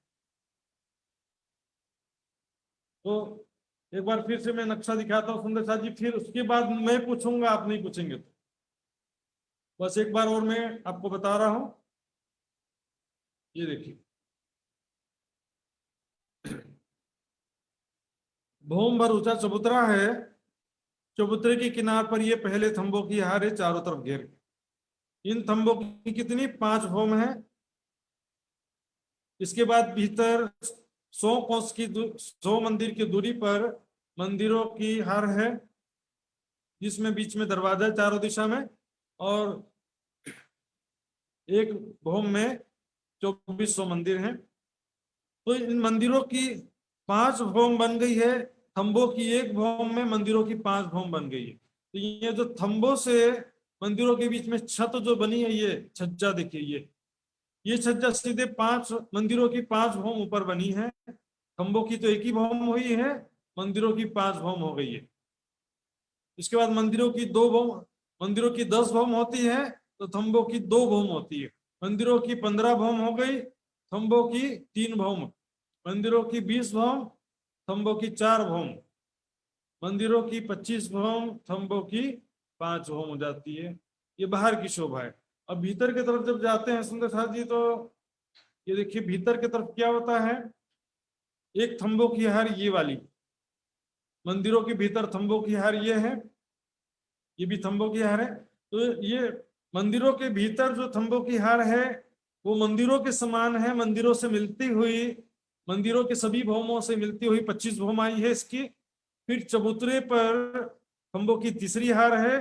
तो एक बार फिर से मैं नक्शा दिखाता हूँ सुंदर साथ जी, फिर उसके बाद मैं पूछूंगा, आप नहीं पूछेंगे तो बस एक बार और मैं आपको बता रहा हूं। ये देखिए, भौम भर ऊंचा चबूतरा है, चबूतरे के किनार पर ये पहले थंबों की हार है चारों तरफ घेर के। इन थंबों की कितनी 5 भौम है। इसके बाद भीतर 100 मंदिर की दूरी पर मंदिरों की हार है, जिसमें बीच में दरवाजा है चारों दिशा में, और एक भौम में 2400 मंदिर हैं। तो इन मंदिरों की 5 भौम बन गई है, थंबों की एक भौम में मंदिरों की 5 भौम बन गई है। तो ये जो थंबों से मंदिरों के बीच में छत जो बनी है, ये छज्जा देखिए, ये छज्जा सीधे 5 मंदिरों की 5 भौम ऊपर बनी है। थंबों की तो एक ही भौम हुई है, मंदिरों की 5 भौम हो गई है। इसके बाद मंदिरों की 2 भौम, मंदिरों की 10 भौम होती है, तो थंबों की 2 भौम होती है। मंदिरों की 15 भौम हो गई, थंबों की 3 भौम। मंदिरों की 20 भौम, थंबों की 4 भौम। मंदिरों की 25 भौम, थंबों की 5 भौम हो जाती है। ये बाहर की शोभा है। अब भीतर की तरफ जब जाते हैं सुंदर साथ जी, तो ये देखिए भीतर की तरफ क्या होता है। एक थंबों की हार ये वाली, मंदिरों के भीतर थंबों की हार ये है, ये भी थंबों की हार है। तो ये मंदिरों के भीतर जो थंबों की हार है वो मंदिरों के समान है, मंदिरों से मिलती हुई, मंदिरों के सभी भौमों से मिलती हुई 25 भौम आई है इसकी। फिर चबूतरे पर थंबों की तीसरी हार है,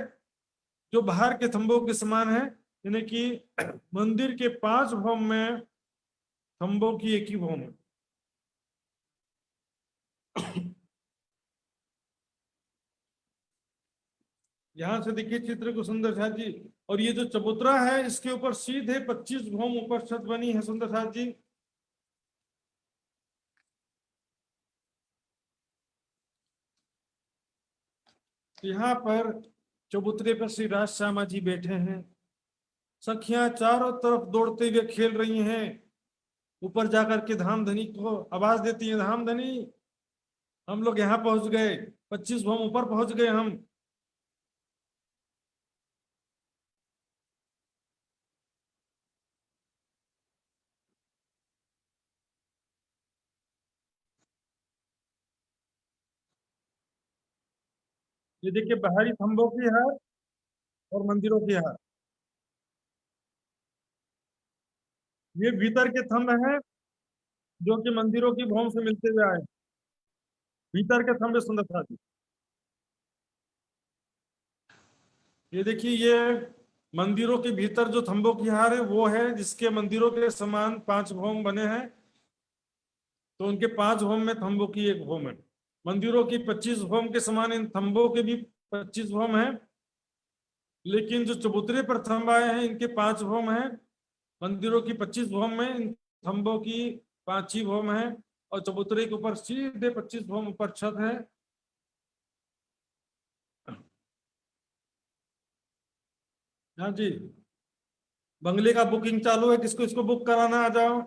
जो बाहर के थंबों के समान है, यानी कि मंदिर के 5 भौम में थंबों की एक ही भौम है। यहां से देखिए चित्र को सुंदर साथ जी, और ये जो चबूतरा है इसके ऊपर सीधे 25 भौम ऊपर छत बनी है सुंदर साथ जी। यहाँ पर चबूतरे पर श्री राज श्यामा जी बैठे हैं, सखियां चारों तरफ दौड़ते हुए खेल रही हैं, ऊपर जाकर के धामधनी को आवाज देती है, धामधनी हम लोग यहाँ पहुंच गए, 25 भौम ऊपर पहुंच गए हम। ये देखिए बाहरी खंभों की हार और मंदिरों की हार, ये भीतर के थंब हैं जो कि मंदिरों की भौम से मिलते हुए आए, भीतर के थंब सुंदर था जी। ये देखिए, ये मंदिरों के भीतर जो थंबों की हार है वो है जिसके मंदिरों के समान 5 भौम बने हैं। तो उनके 5 भौम में थंबों की एक भौम है। मंदिरों की 25 भौम के समान इन थंबों के भी 25 भौम है, लेकिन जो चबूतरे पर थंब आए हैं इनके 5 भौम है। मंदिरों की 25 भौम में इन थंबों की 5 ही भौम है, और चबूतरे के ऊपर सीधे 25 भौम ऊपर छत है। हाँ जी, बंगले का बुकिंग चालू है, किसको इसको बुक कराना, आ जाओ।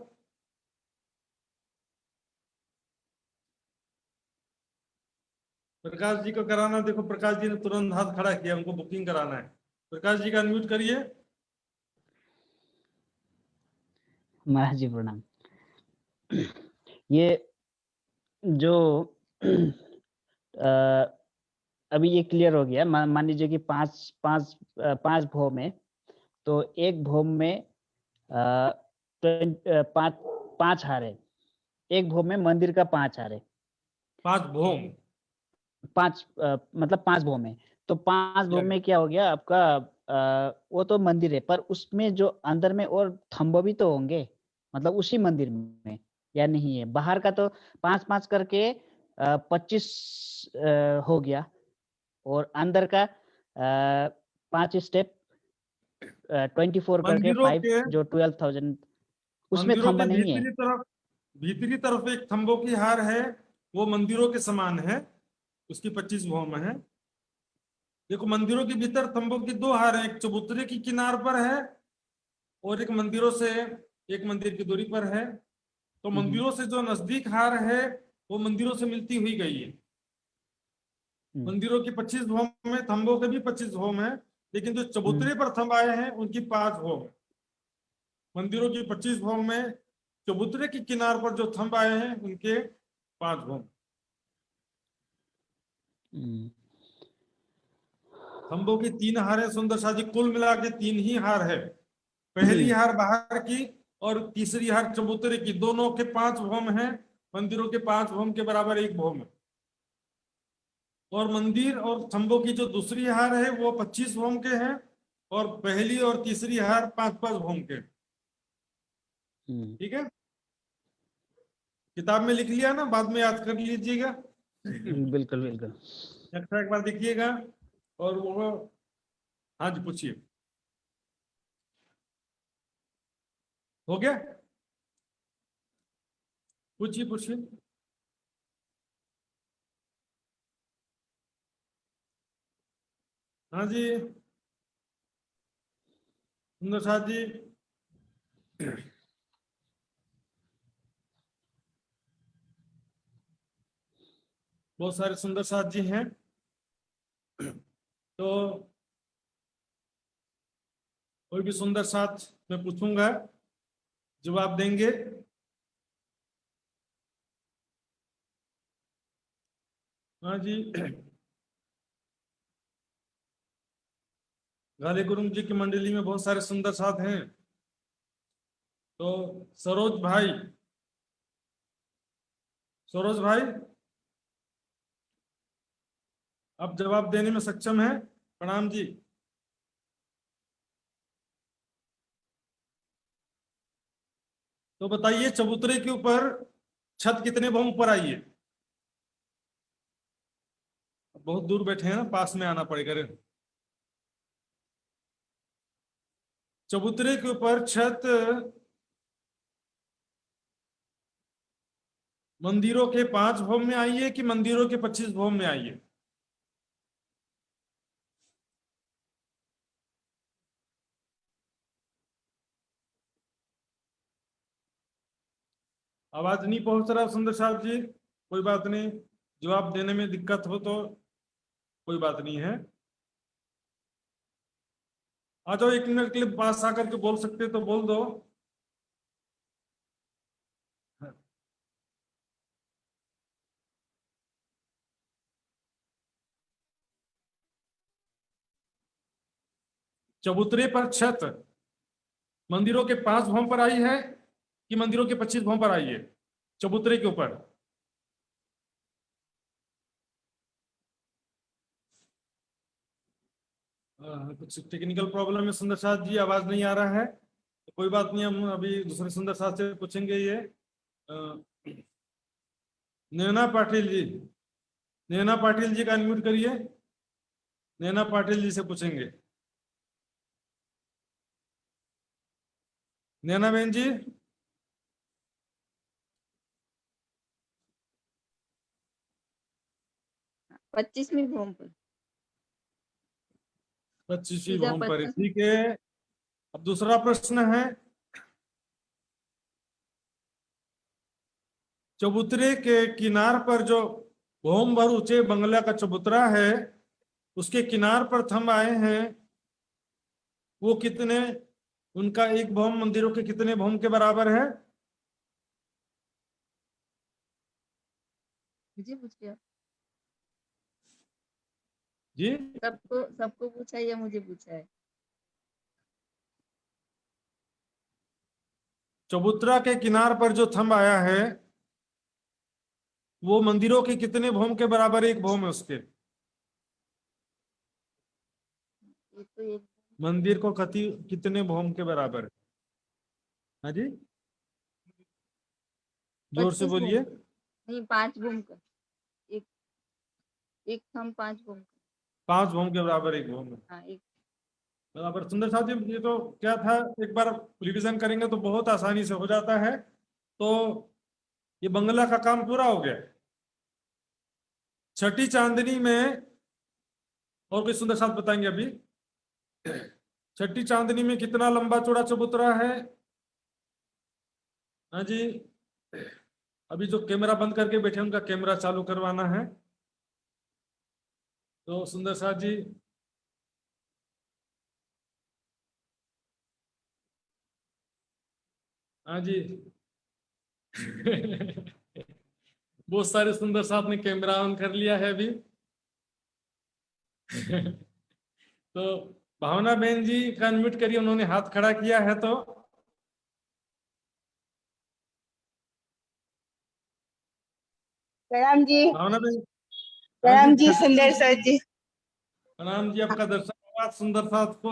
प्रकाश जी को कराना, देखो प्रकाश जी ने तुरंत हाथ खड़ा किया, उनको बुकिंग कराना है। प्रकाश जी का अनम्यूट करिए। महाराज जी प्रणाम। ये जो अभी ये क्लियर हो गया। मान लीजिए कि पांच भौम है, तो एक भौम में पांच पांच हार है। एक भौम में मंदिर का 5 हार है। 5 भौम, मतलब 5 भौम है, तो 5 भौम में क्या हो गया आपका? वो तो मंदिर है, पर उसमें जो अंदर में और थंब भी तो होंगे, मतलब उसी मंदिर में, या नहीं है? बाहर का तो 5-5 करके 25 हो गया, और अंदर का 5 स्टेप 24 करके मंदिरों 5 के जो 12,000, उसमें मंदिरों थंबा के नहीं है। भीतरी तरफ एक थंबों की हार है, वो मंदिरों के समान है, उसकी 25 भौम है। देखो मंदिरों के भीतर थंबों की 2 हार है, एक चबूतरे की किनार पर है और एक मंदिरों से 1 मंदिर की दूरी पर है। तो मंदिरों से जो नजदीक हार है वो मंदिरों से मिलती हुई गई है। मंदिरों की 25 भौम में थंबों के भी 25 भौम है, लेकिन जो चबूतरे पर थंब आए हैं उनकी 5 भौम है। मंदिरों की 25 भौम में चबूतरे की किनार पर जो थंब आए हैं उनके 5 भौम। थंबों की 3 हार है सुंदर शाह जी, कुल मिला के 3 ही हार है। पहली हार बाहर की और तीसरी हार चबूतरे की, दोनों के 5 भौम है। मंदिरों के 5 भौम के बराबर 1 भौम है। और मंदिर और थंबों की जो दूसरी हार है वो 25 भौम के हैं, और पहली और तीसरी हार 5-5 भौम के। ठीक है, किताब में लिख लिया ना, बाद में याद कर लीजिएगा। बिल्कुल बिल्कुल। नक्शा एक बार देखिएगा। और वो, हाँ जी पूछिए, हो गया? पूछिए पूछिए। हाँ जी सुंदर शाह जी, बहुत सारे सुंदर साथ जी हैं, तो कोई भी सुंदर साथ मैं पूछूंगा, जवाब देंगे। हाँ जी, गाले गुरुंग जी की मंडली में बहुत सारे सुंदर साथ हैं। तो सरोज भाई, सरोज भाई आप जवाब देने में सक्षम हैं? प्रणाम जी। तो बताइए चबूतरे के ऊपर छत कितने भौम ऊपर आई है? बहुत दूर बैठे हैं ना, पास में आना पड़ेगा रे। चबूतरे के ऊपर छत मंदिरों के 5 भौम में आई है कि मंदिरों के 25 भौम में आई है? आवाज नहीं पहुंच रहा सुंदर साहब जी, कोई बात नहीं, जवाब देने में दिक्कत हो तो कोई बात नहीं है। आ जाओ, 1 मिनट के लिए पास आकर के बोल सकते तो बोल दो। चबूतरे पर छत मंदिरों के 5 भौम पर आई है कि मंदिरों के 25 भौम पर आई है? चबूतरे के ऊपर कुछ टेक्निकल प्रॉब्लम है सुंदर साथ जी, आवाज नहीं आ रहा है, तो कोई बात नहीं, हम अभी दूसरे सुंदर साथ से पूछेंगे। ये नैना पाटिल जी, नैना पाटिल जी का अनम्यूट करिए, नैना पाटिल जी से पूछेंगे। नैना बहन जी, 25वीं भूमि पर 25वीं पूजा भूमि पर, 25। ठीक है। अब दूसरा प्रश्न है, चबूतरे के किनार पर जो भौम भर ऊंचे बंगला का चबूतरा है, उसके किनार पर थंब आए हैं, वो कितने, उनका एक भौम मंदिरों के कितने भौम के बराबर है? मुझे पूछ लिया, जी, सबको सबको पूछा है या मुझे पूछा है? चबूतरा के किनार पर जो थंब आया है, वो मंदिरों के कितने भौम के बराबर एक भौम है उसके? ये तो एक, मंदिर को कितने भौम के बराबर है? हाँ जी, जोर से 25 भूमि, बोलिए। नहीं 5 भूमि का, एक एक थम 5 भूमि का। 5 भौम के बराबर एक भौम है हाँ एक, बराबर। सुंदर साहब जी, ये तो क्या था, एक बार रिवीजन करेंगे तो बहुत आसानी से हो जाता है। तो ये बंगला का काम पूरा हो गया। छठी चांदनी में और कोई सुंदर साहब बताएंगे अभी, छठी चांदनी में कितना लंबा चौड़ा चबूतरा है? हाँ जी, अभी जो कैमरा बंद करके बैठे उनका कैमरा चालू करवाना है। तो सुंदर साहब जी, हाँ जी। बहुत सारे सुंदर साहब ने कैमरा ऑन कर लिया है अभी। तो भावना बहन जी का अनम्यूट करिए, उन्होंने हाथ खड़ा किया है। तो प्रणाम जी। भावना बहन, हाँ प्रणाम जी जी, सुंदर सर जी। प्रणाम जी। आपका दर्शन हुआ सुंदर साहब को,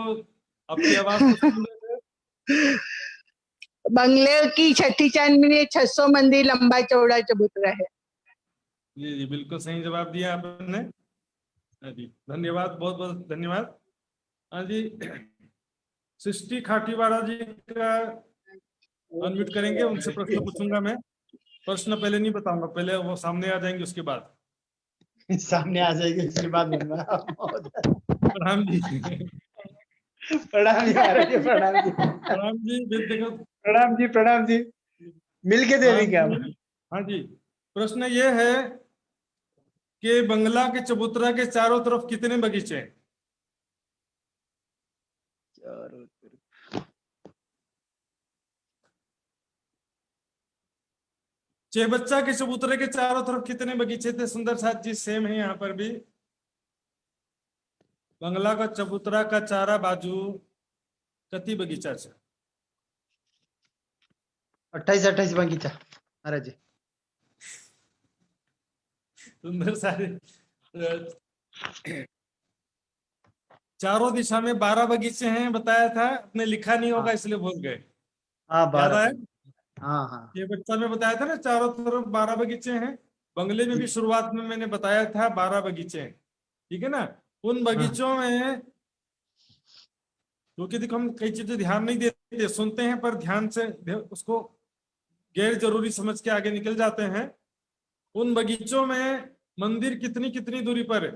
आपकी आवाज तो सुन रहे थे। बंगले की छठी चांदनी में 600 मंदिर लंबा चौड़ा चबूतरा है। जी जी, बिल्कुल सही जवाब दिया आपने। हाँ जी, धन्यवाद, बहुत बहुत धन्यवाद। हाँ जी, सृष्टि खाटीवाड़ा जी का अनम्यूट करेंगे, उनसे प्रश्न पूछूंगा मैं। प्रश्न पहले नहीं बताऊंगा, पहले वो सामने आ जाएंगे उसके बाद। सामने आ जाएगी उसके बाद दूंगा। प्रणाम जी। प्रणाम जी महाराज जी, प्रणाम जी। प्रणाम जी, देखो। प्रणाम जी, प्रणाम जी। मिल के दे हाँ देंगे हम। जी, हाँ जी। प्रश्न ये है कि बंगला के चबूतरा के चारों तरफ कितने बगीचे हैं? चेबच्चा के चबूतरे के चारों तरफ कितने बगीचे थे? सुंदर साथ जी, सेम है यहाँ पर भी। बंगला का चबूतरा का चारा बाजू कति बगीचा छे? 28 बगीचा महाराज जी। सुंदर सारे चारों दिशा में 12 बगीचे हैं बताया था, आपने लिखा नहीं होगा हाँ। इसलिए भूल गए। हाँ याद 12। आया? हाँ हाँ ये बच्चा में बताया था ना, चारों तरफ 12 बगीचे हैं। बंगले में भी शुरुआत में मैंने बताया था 12 बगीचे हैं, ठीक है ना। उन बगीचों में, क्योंकि देखो हम कई चीजें ध्यान नहीं देते, सुनते हैं पर ध्यान से उसको गैर जरूरी समझ के आगे निकल जाते हैं। उन बगीचों में मंदिर कितनी कितनी दूरी पर है,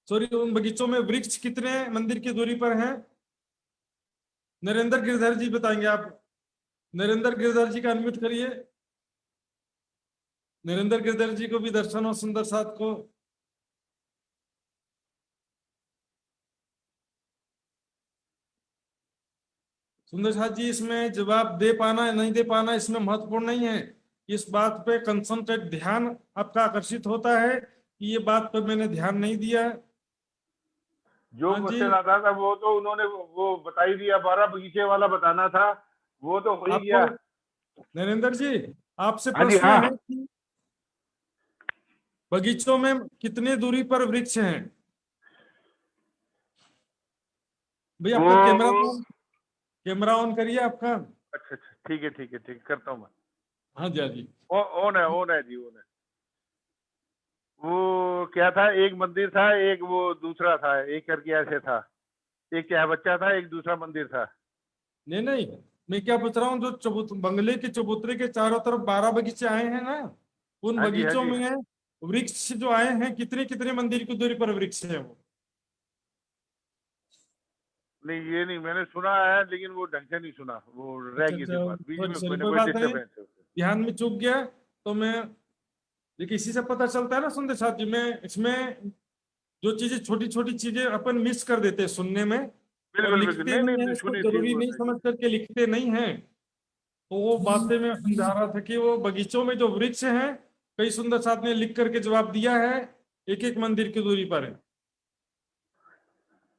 सॉरी, उन बगीचों में वृक्ष कितने मंदिर की दूरी पर हैं? नरेंद्र गिरधर जी बताएंगे आप। नरेंद्र गिरधर जी का अनम्यूट करिए। नरेंद्र गिरधर जी को भी दर्शन हो सुंदर साथ को। सुंदर साथ जी, इसमें जवाब दे पाना या नहीं दे पाना इसमें महत्वपूर्ण नहीं है। इस बात पे कंसंट्रेट, ध्यान आपका आकर्षित होता है कि ये बात पे मैंने ध्यान नहीं दिया। जो हाँ जी, क्वेश्चन आता था वो तो उन्होंने वो बता ही दिया, 12 बगीचे वाला बताना था, वो तो हो ही आपको गया। नरेंद्र जी, आपसे हाँ जी, प्रश्न हाँ। है कि बगीचों में कितने दूरी पर वृक्ष हैं? भैया आपका वो कैमरा ऑन करिए आपका। अच्छा अच्छा, ठीक है ठीक है ठीक है, करता हूँ मैं। हाँ जी, हाँ जी। ऑन है जी, ऑन है। वो क्या था, एक मंदिर था, एक वो दूसरा था, एक करके ऐसे था, एक चाहे बच्चा था, एक दूसरा मंदिर था। नहीं नहीं, मैं क्या पूछ रहा हूँ, जो बंगले के चबूतरे के चारों तरफ 12 बगीचे आए हैं ना, उन हाँ जी, हाँ बगीचों जी। में वृक्ष जो आए हैं, कितने कितने मंदिर की दूरी पर वृक्ष है वो? नहीं, ये नहीं मैंने सुना है, लेकिन वो ढंग से नहीं सुना, वो रह अच्छा गई अच्छा, थी बात, बीच में कोई ना कोई कोई बात नहीं, डिस्टरबेंस है। ध्यान में चूक गया तो मैं, देखिए इसी से पता चलता है ना सुंदर साथ जी में, इसमें जो चीजें छोटी छोटी चीजें अपन मिस कर देते हैं सुनने में, और बिल्कुल बिल्कुल, लिखते नहीं नहीं है, नहीं इसको सुनी थी जरूरी वो नहीं सही। समझ करके लिखते नहीं है। तो वो बातें में समझा रहा था कि वो बगीचों में जो वृक्ष हैं, कई सुंदर साथ ने लिख करके जवाब दिया है, एक एक मंदिर की दूरी पर है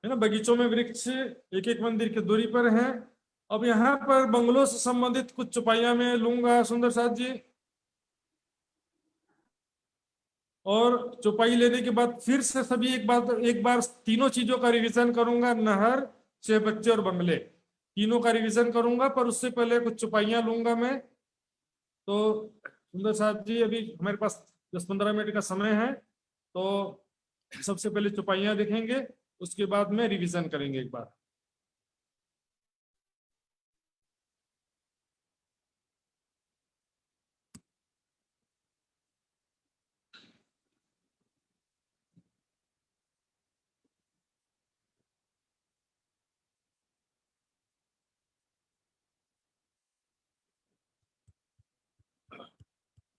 ना, बगीचों में वृक्ष एक एक मंदिर की दूरी पर है। अब यहाँ पर बंगलों से संबंधित कुछ चौपाइयां मैं लूंगा सुंदर साथ जी, और चौपाई लेने के बाद फिर से सभी एक बार तीनों चीजों का रिवीजन करूंगा, नहर, छह बच्चे और बंगले, तीनों का रिवीजन करूंगा, पर उससे पहले कुछ चौपाइयां लूंगा मैं। तो सुंदर साथ जी, अभी हमारे पास 10-15 मिनट का समय है, तो सबसे पहले चौपाइयां देखेंगे, उसके बाद में रिवीजन करेंगे एक बार।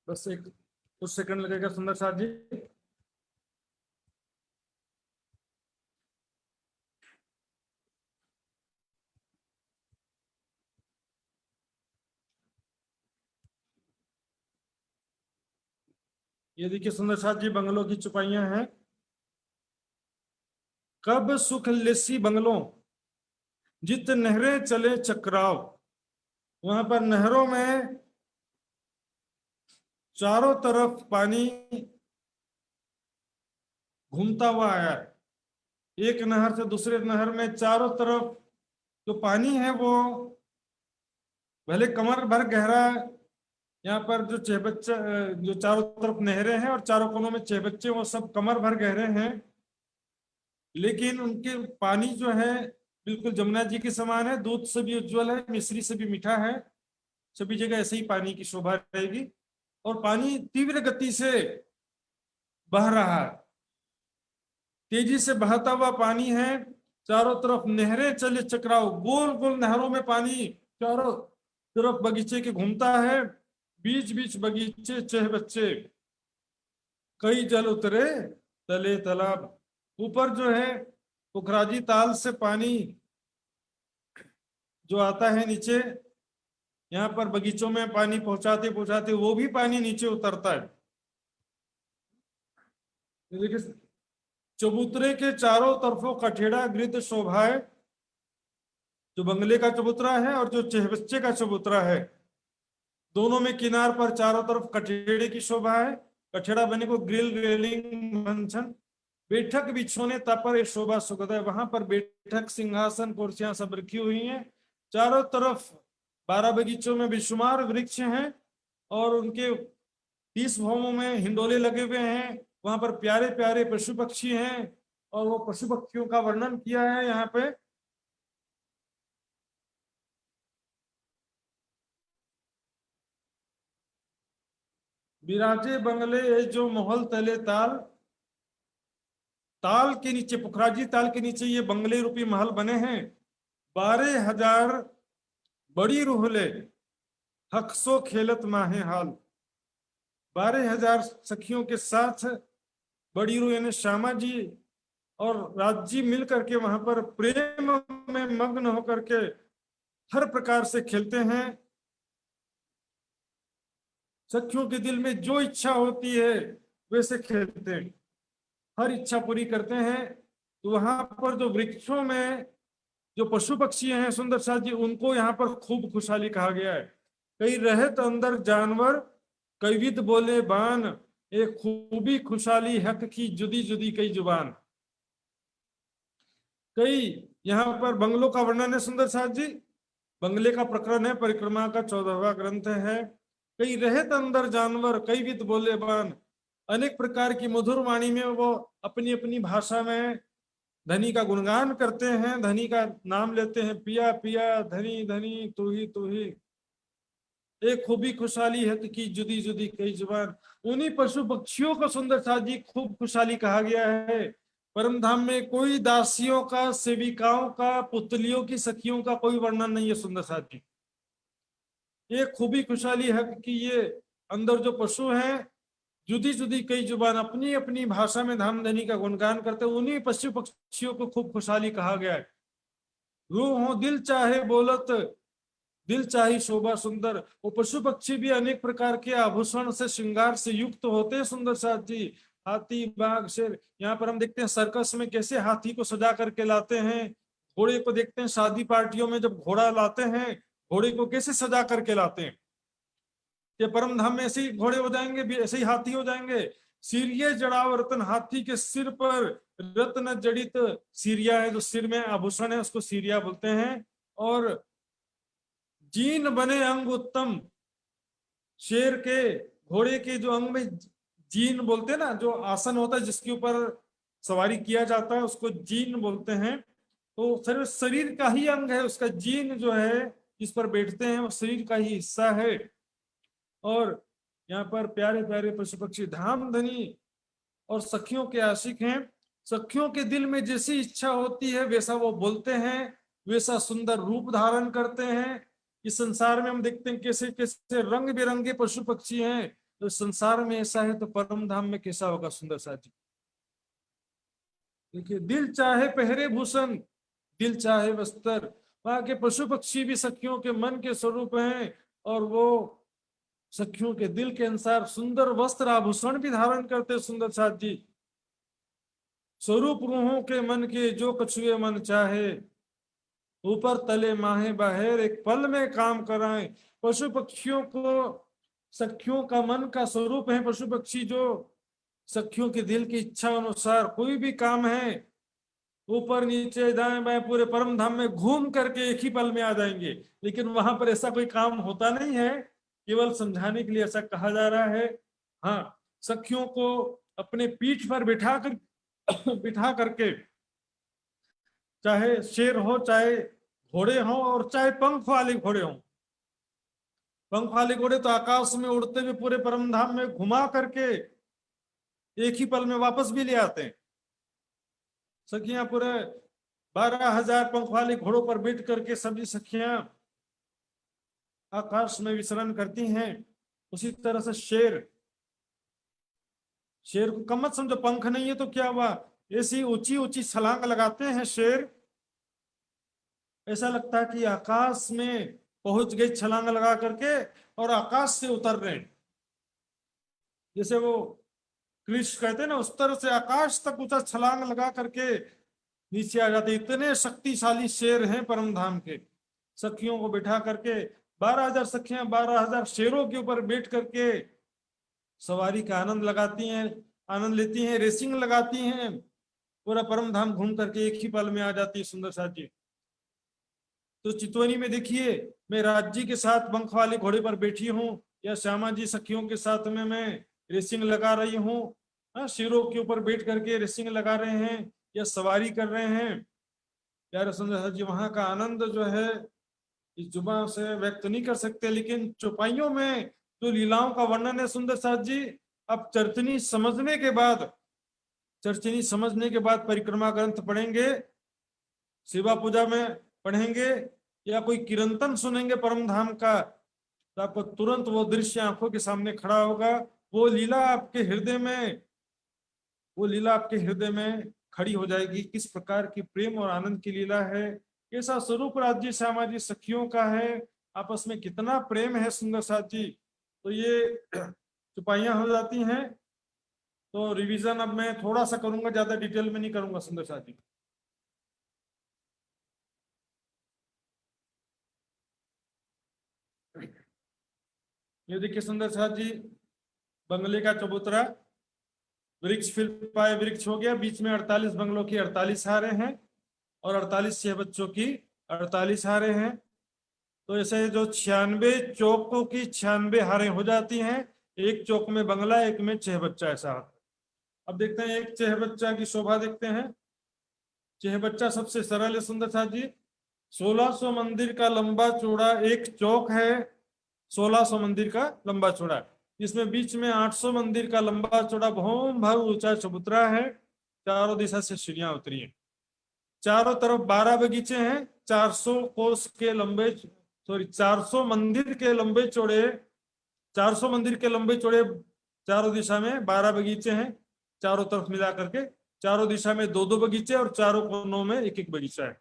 बस एक कुछ सेकंड लगेगा सुंदर साथ जी। ये देखिए सुंदर साथ जी, बंगलों की चौपाइयां हैं। कब सुख लेसी बंगलों, जित नहरें चले चक्राव। वहां पर नहरों में चारों तरफ पानी घूमता हुआ आया है, एक नहर से दूसरे नहर में चारों तरफ जो पानी है वो भले कमर भर गहरा। यहाँ पर जो चहबच्चा, जो चारों तरफ नहरें हैं और चारों कोनों में चहबच्चे, वो सब कमर भर गहरे हैं, लेकिन उनके पानी जो है बिल्कुल जमुना जी के समान है, दूध से भी उज्जवल है, मिश्री से भी मीठा है। सभी जगह ऐसे ही पानी की शोभा रहेगी, और पानी तीव्र गति से बह रहा है, तेजी से बहता हुआ पानी है, चारों तरफ नहरें चले चक्राव, गोल गोल नहरों में पानी चारों तरफ बगीचे के घूमता है, बीच बीच बगीचे चह बच्चे, कई जल उतरे तले तालाब। ऊपर जो है पुखराजी ताल से पानी जो आता है नीचे, यहाँ पर बगीचों में पानी पहुंचाते पहुंचाते वो भी पानी नीचे उतरता है। ये देखिए, चबूतरे के चारों तरफों कठेड़ा गृध शोभा है, जो बंगले का चबूतरा है और जो चहबच्चे का चबूतरा है, दोनों में किनार पर चारों तरफ कठेड़े की शोभा है। कठेड़ा बने को ग्रिल रेलिंग मंचन, बैठक बिछोने तापर ये शोभा सुखद है। वहां पर बैठक, सिंहासन, कुर्सियां सब रखी हुई हैं। चारों तरफ 12 बगीचों में बेशुमार वृक्ष हैं, और उनके 30 भौमों में हिंडोले लगे हुए हैं। वहां पर प्यारे प्यारे पशु पक्षी हैं, और वो पशु पक्षियों का वर्णन किया है यहाँ पे। विराजे बंगले ये जो महल तले ताल, ताल के नीचे, पुखराजी ताल के नीचे ये बंगले रूपी महल बने हैं। 12,000 बड़ी रूहले हक्सो खेलत माहे हाल। 12,000 सखियों के साथ बड़ी रूह यानी श्यामा जी और राज जी मिल करके वहां पर प्रेम में मग्न होकर के हर प्रकार से खेलते हैं। सखियों के दिल में जो इच्छा होती है वैसे खेलते हैं, हर इच्छा पूरी करते हैं। तो वहां पर जो वृक्षों में जो पशु पक्षी हैं सुंदर साथ जी, उनको यहाँ पर खूब खुशहाली कहा गया है। कई रहत अंदर जानवर, कई विद बोले बान, एक खूबी खुशहाली हक की जुदी जुदी कई जुबान। कई यहाँ पर बंगलों का वर्णन है सुंदर साथ जी, बंगले का प्रकरण है, परिक्रमा का 14वां ग्रंथ है। कई रहत अंदर जानवर, कई विद बोले बान, अनेक प्रकार की मधुर वाणी में वो अपनी अपनी भाषा में धनी का गुणगान करते हैं, धनी का नाम लेते हैं, पिया पिया धनी धनी तू ही तू ही। एक खूबी खुशहाली है कि जुदी जुदी कई जुबान। उन्हीं पशु पक्षियों को सुंदर साथ जी खूब खुशहाली कहा गया है। परम धाम में कोई दासियों का, सेविकाओं का, पुतलियों की, सखियों का कोई वर्णन नहीं है सुंदर साथ जी। ये खूबी खुशहाली है कि ये अंदर जो पशु हैं जुदी जुदी कई जुबान अपनी अपनी भाषा में धामधनी का गुणगान करते, उन्हीं पशु पक्षियों को खूब खुशहाली कहा गया है। रूह हो दिल चाहे बोलत, दिल चाहे शोभा सुंदर। वो पशु पक्षी भी अनेक प्रकार के आभूषण से, श्रृंगार से युक्त होते हैं सुंदर साथ जी। हाथी, बाघ, शेर। यहाँ पर हम देखते हैं सर्कस में कैसे हाथी को सजा करके लाते हैं। घोड़े को देखते हैं शादी पार्टियों में जब घोड़ा लाते हैं, घोड़े को कैसे सजा करके लाते हैं। ये परम धाम में ऐसे ही घोड़े हो जाएंगे, भी ऐसे ही हाथी हो जाएंगे। सीरिये जड़ाव रतन, हाथी के सिर पर रत्न जड़ित सीरिया है, जो सिर में आभूषण है उसको सीरिया बोलते हैं। और जीन बने अंग उत्तम, शेर के, घोड़े के जो अंग में जीन बोलते हैं ना, जो आसन होता है जिसके ऊपर सवारी किया जाता है उसको जीन बोलते हैं। तो शरीर का ही अंग है, उसका जीन जो है जिस पर बैठते हैं वो शरीर का ही हिस्सा है। और यहाँ पर प्यारे प्यारे पशु पक्षी धामधनी और सखियों के आशिक हैं। सखियों के दिल में जैसी इच्छा होती है वैसा वो बोलते हैं, वैसा सुंदर रूप धारण करते हैं। इस संसार में हम देखते हैं कैसे कैसे रंग बिरंगे पशु पक्षी हैं। तो संसार में ऐसा है तो परम धाम में कैसा होगा सुंदर साथी। देखिए, दिल चाहे पहरे भूषण, दिल चाहे वस्त्र। वहां के पशु पक्षी भी सखियों के मन के स्वरूप हैं और वो सखियों के दिल के अनुसार सुंदर वस्त्र आभूषण भी धारण करते सुंदर साथ जी। स्वरूप रूहों के मन के जो कछुए मन चाहे, ऊपर तले माहे बाहर एक पल में काम कराएं। पशु पक्षियों को सखियों का मन का स्वरूप है पशु पक्षी, जो सखियों के दिल की इच्छा अनुसार कोई भी काम है ऊपर नीचे दाएं बाएं पूरे परम धाम में घूम करके एक ही पल में आ जाएंगे। लेकिन वहां पर ऐसा कोई काम होता नहीं है, केवल समझाने के लिए ऐसा कहा जा रहा है। हाँ, सखियों को अपने पीठ पर बिठा करके, चाहे शेर हो, चाहे घोड़े हो और चाहे पंख वाले घोड़े हो। पंख वाले घोड़े तो आकाश में उड़ते हुए पूरे परम धाम में घुमा करके एक ही पल में वापस भी ले आते हैं। सखियां पूरे 12,000 पंख वाले घोड़ों पर बैठ करके सभी सखियां आकाश में विचरण करती हैं। उसी तरह से शेर को कम मत समझो, पंख नहीं है तो क्या हुआ, ऐसी ऊंची ऊंची छलांग लगाते हैं शेर, ऐसा लगता है कि आकाश में पहुंच गई छलांग लगा करके और आकाश से उतर रहे हैं। जैसे वो कृष्ण कहते हैं ना, उस तरह से आकाश तक ऊंचा छलांग लगा करके नीचे आ जाते। इतने शक्तिशाली शेर हैं परम धाम के। सखियों को बिठा करके 12,000 सखियां 12,000 शेरों के ऊपर बैठ करके सवारी का आनंद लगाती हैं, आनंद लेती हैं, रेसिंग लगाती हैं। पूरा परम धाम घूम करके एक ही पल में आ जाती है सुंदर साथ जी। तो चितवनी में देखिए, मैं राज जी के साथ पंख वाले घोड़े पर बैठी हूँ, या श्यामा जी सखियों के साथ में मैं रेसिंग लगा रही हूँ। शेरों के ऊपर बैठ करके रेसिंग लगा रहे हैं या सवारी कर रहे हैं। प्यारे सुंदर जी, वहां का आनंद जो है इस जुबान से व्यक्त नहीं कर सकते। लेकिन चौपाइयों में जो लीलाओं का वर्णन है सुंदर साथ जी, अब चर्चनी समझने के बाद परिक्रमा ग्रंथ पढ़ेंगे, सेवा पूजा में पढ़ेंगे या कोई कीर्तन सुनेंगे परम धाम का, तो आपको तुरंत वो दृश्य आंखों के सामने खड़ा होगा। वो लीला आपके हृदय में खड़ी हो जाएगी। किस प्रकार की प्रेम और आनंद की लीला है, कैसा स्वरूप राज्य श्यामा जी सखियों का है, आपस में कितना प्रेम है सुंदर साथ जी। तो ये चुपाइयां हो जाती हैं। तो रिवीजन अब मैं थोड़ा सा करूंगा, ज्यादा डिटेल में नहीं करूंगा सुंदर साथ जी। ये देखिए सुंदर साथ जी, बंगले का चबूतरा, वृक्ष फिर पाए वृक्ष हो गया। बीच में 48 बंगलों की 48 हारे हैं और 48 छह बच्चों की 48 हारे हैं। तो ऐसे जो 96 चौकों की 96 हारें हो जाती हैं, एक चौक में बंगला, एक में चहबच्चा, ऐसा आता है। अब देखते हैं एक चहबच्चा की शोभा देखते हैं। चहबच्चा सबसे सरल है सुंदर साथ जी। 1600 मंदिर का लंबा चौड़ा एक चौक है, 1600 मंदिर का लंबा चौड़ा, इसमें बीच में 800 मंदिर का लंबा चौड़ा भौम भर ऊंचा चबूतरा है, चारों दिशा से सीढ़ियां उतरी हैं, चारों तरफ 12 बगीचे हैं, 400 कोस के लंबे, सॉरी 400 मंदिर के लंबे चौड़े, 400 मंदिर के लंबे चौड़े चारों दिशा में 12 बगीचे हैं, चारों तरफ मिला करके चारों दिशा में 2-2 बगीचे और चारों कोनों में 1-1 बगीचा है।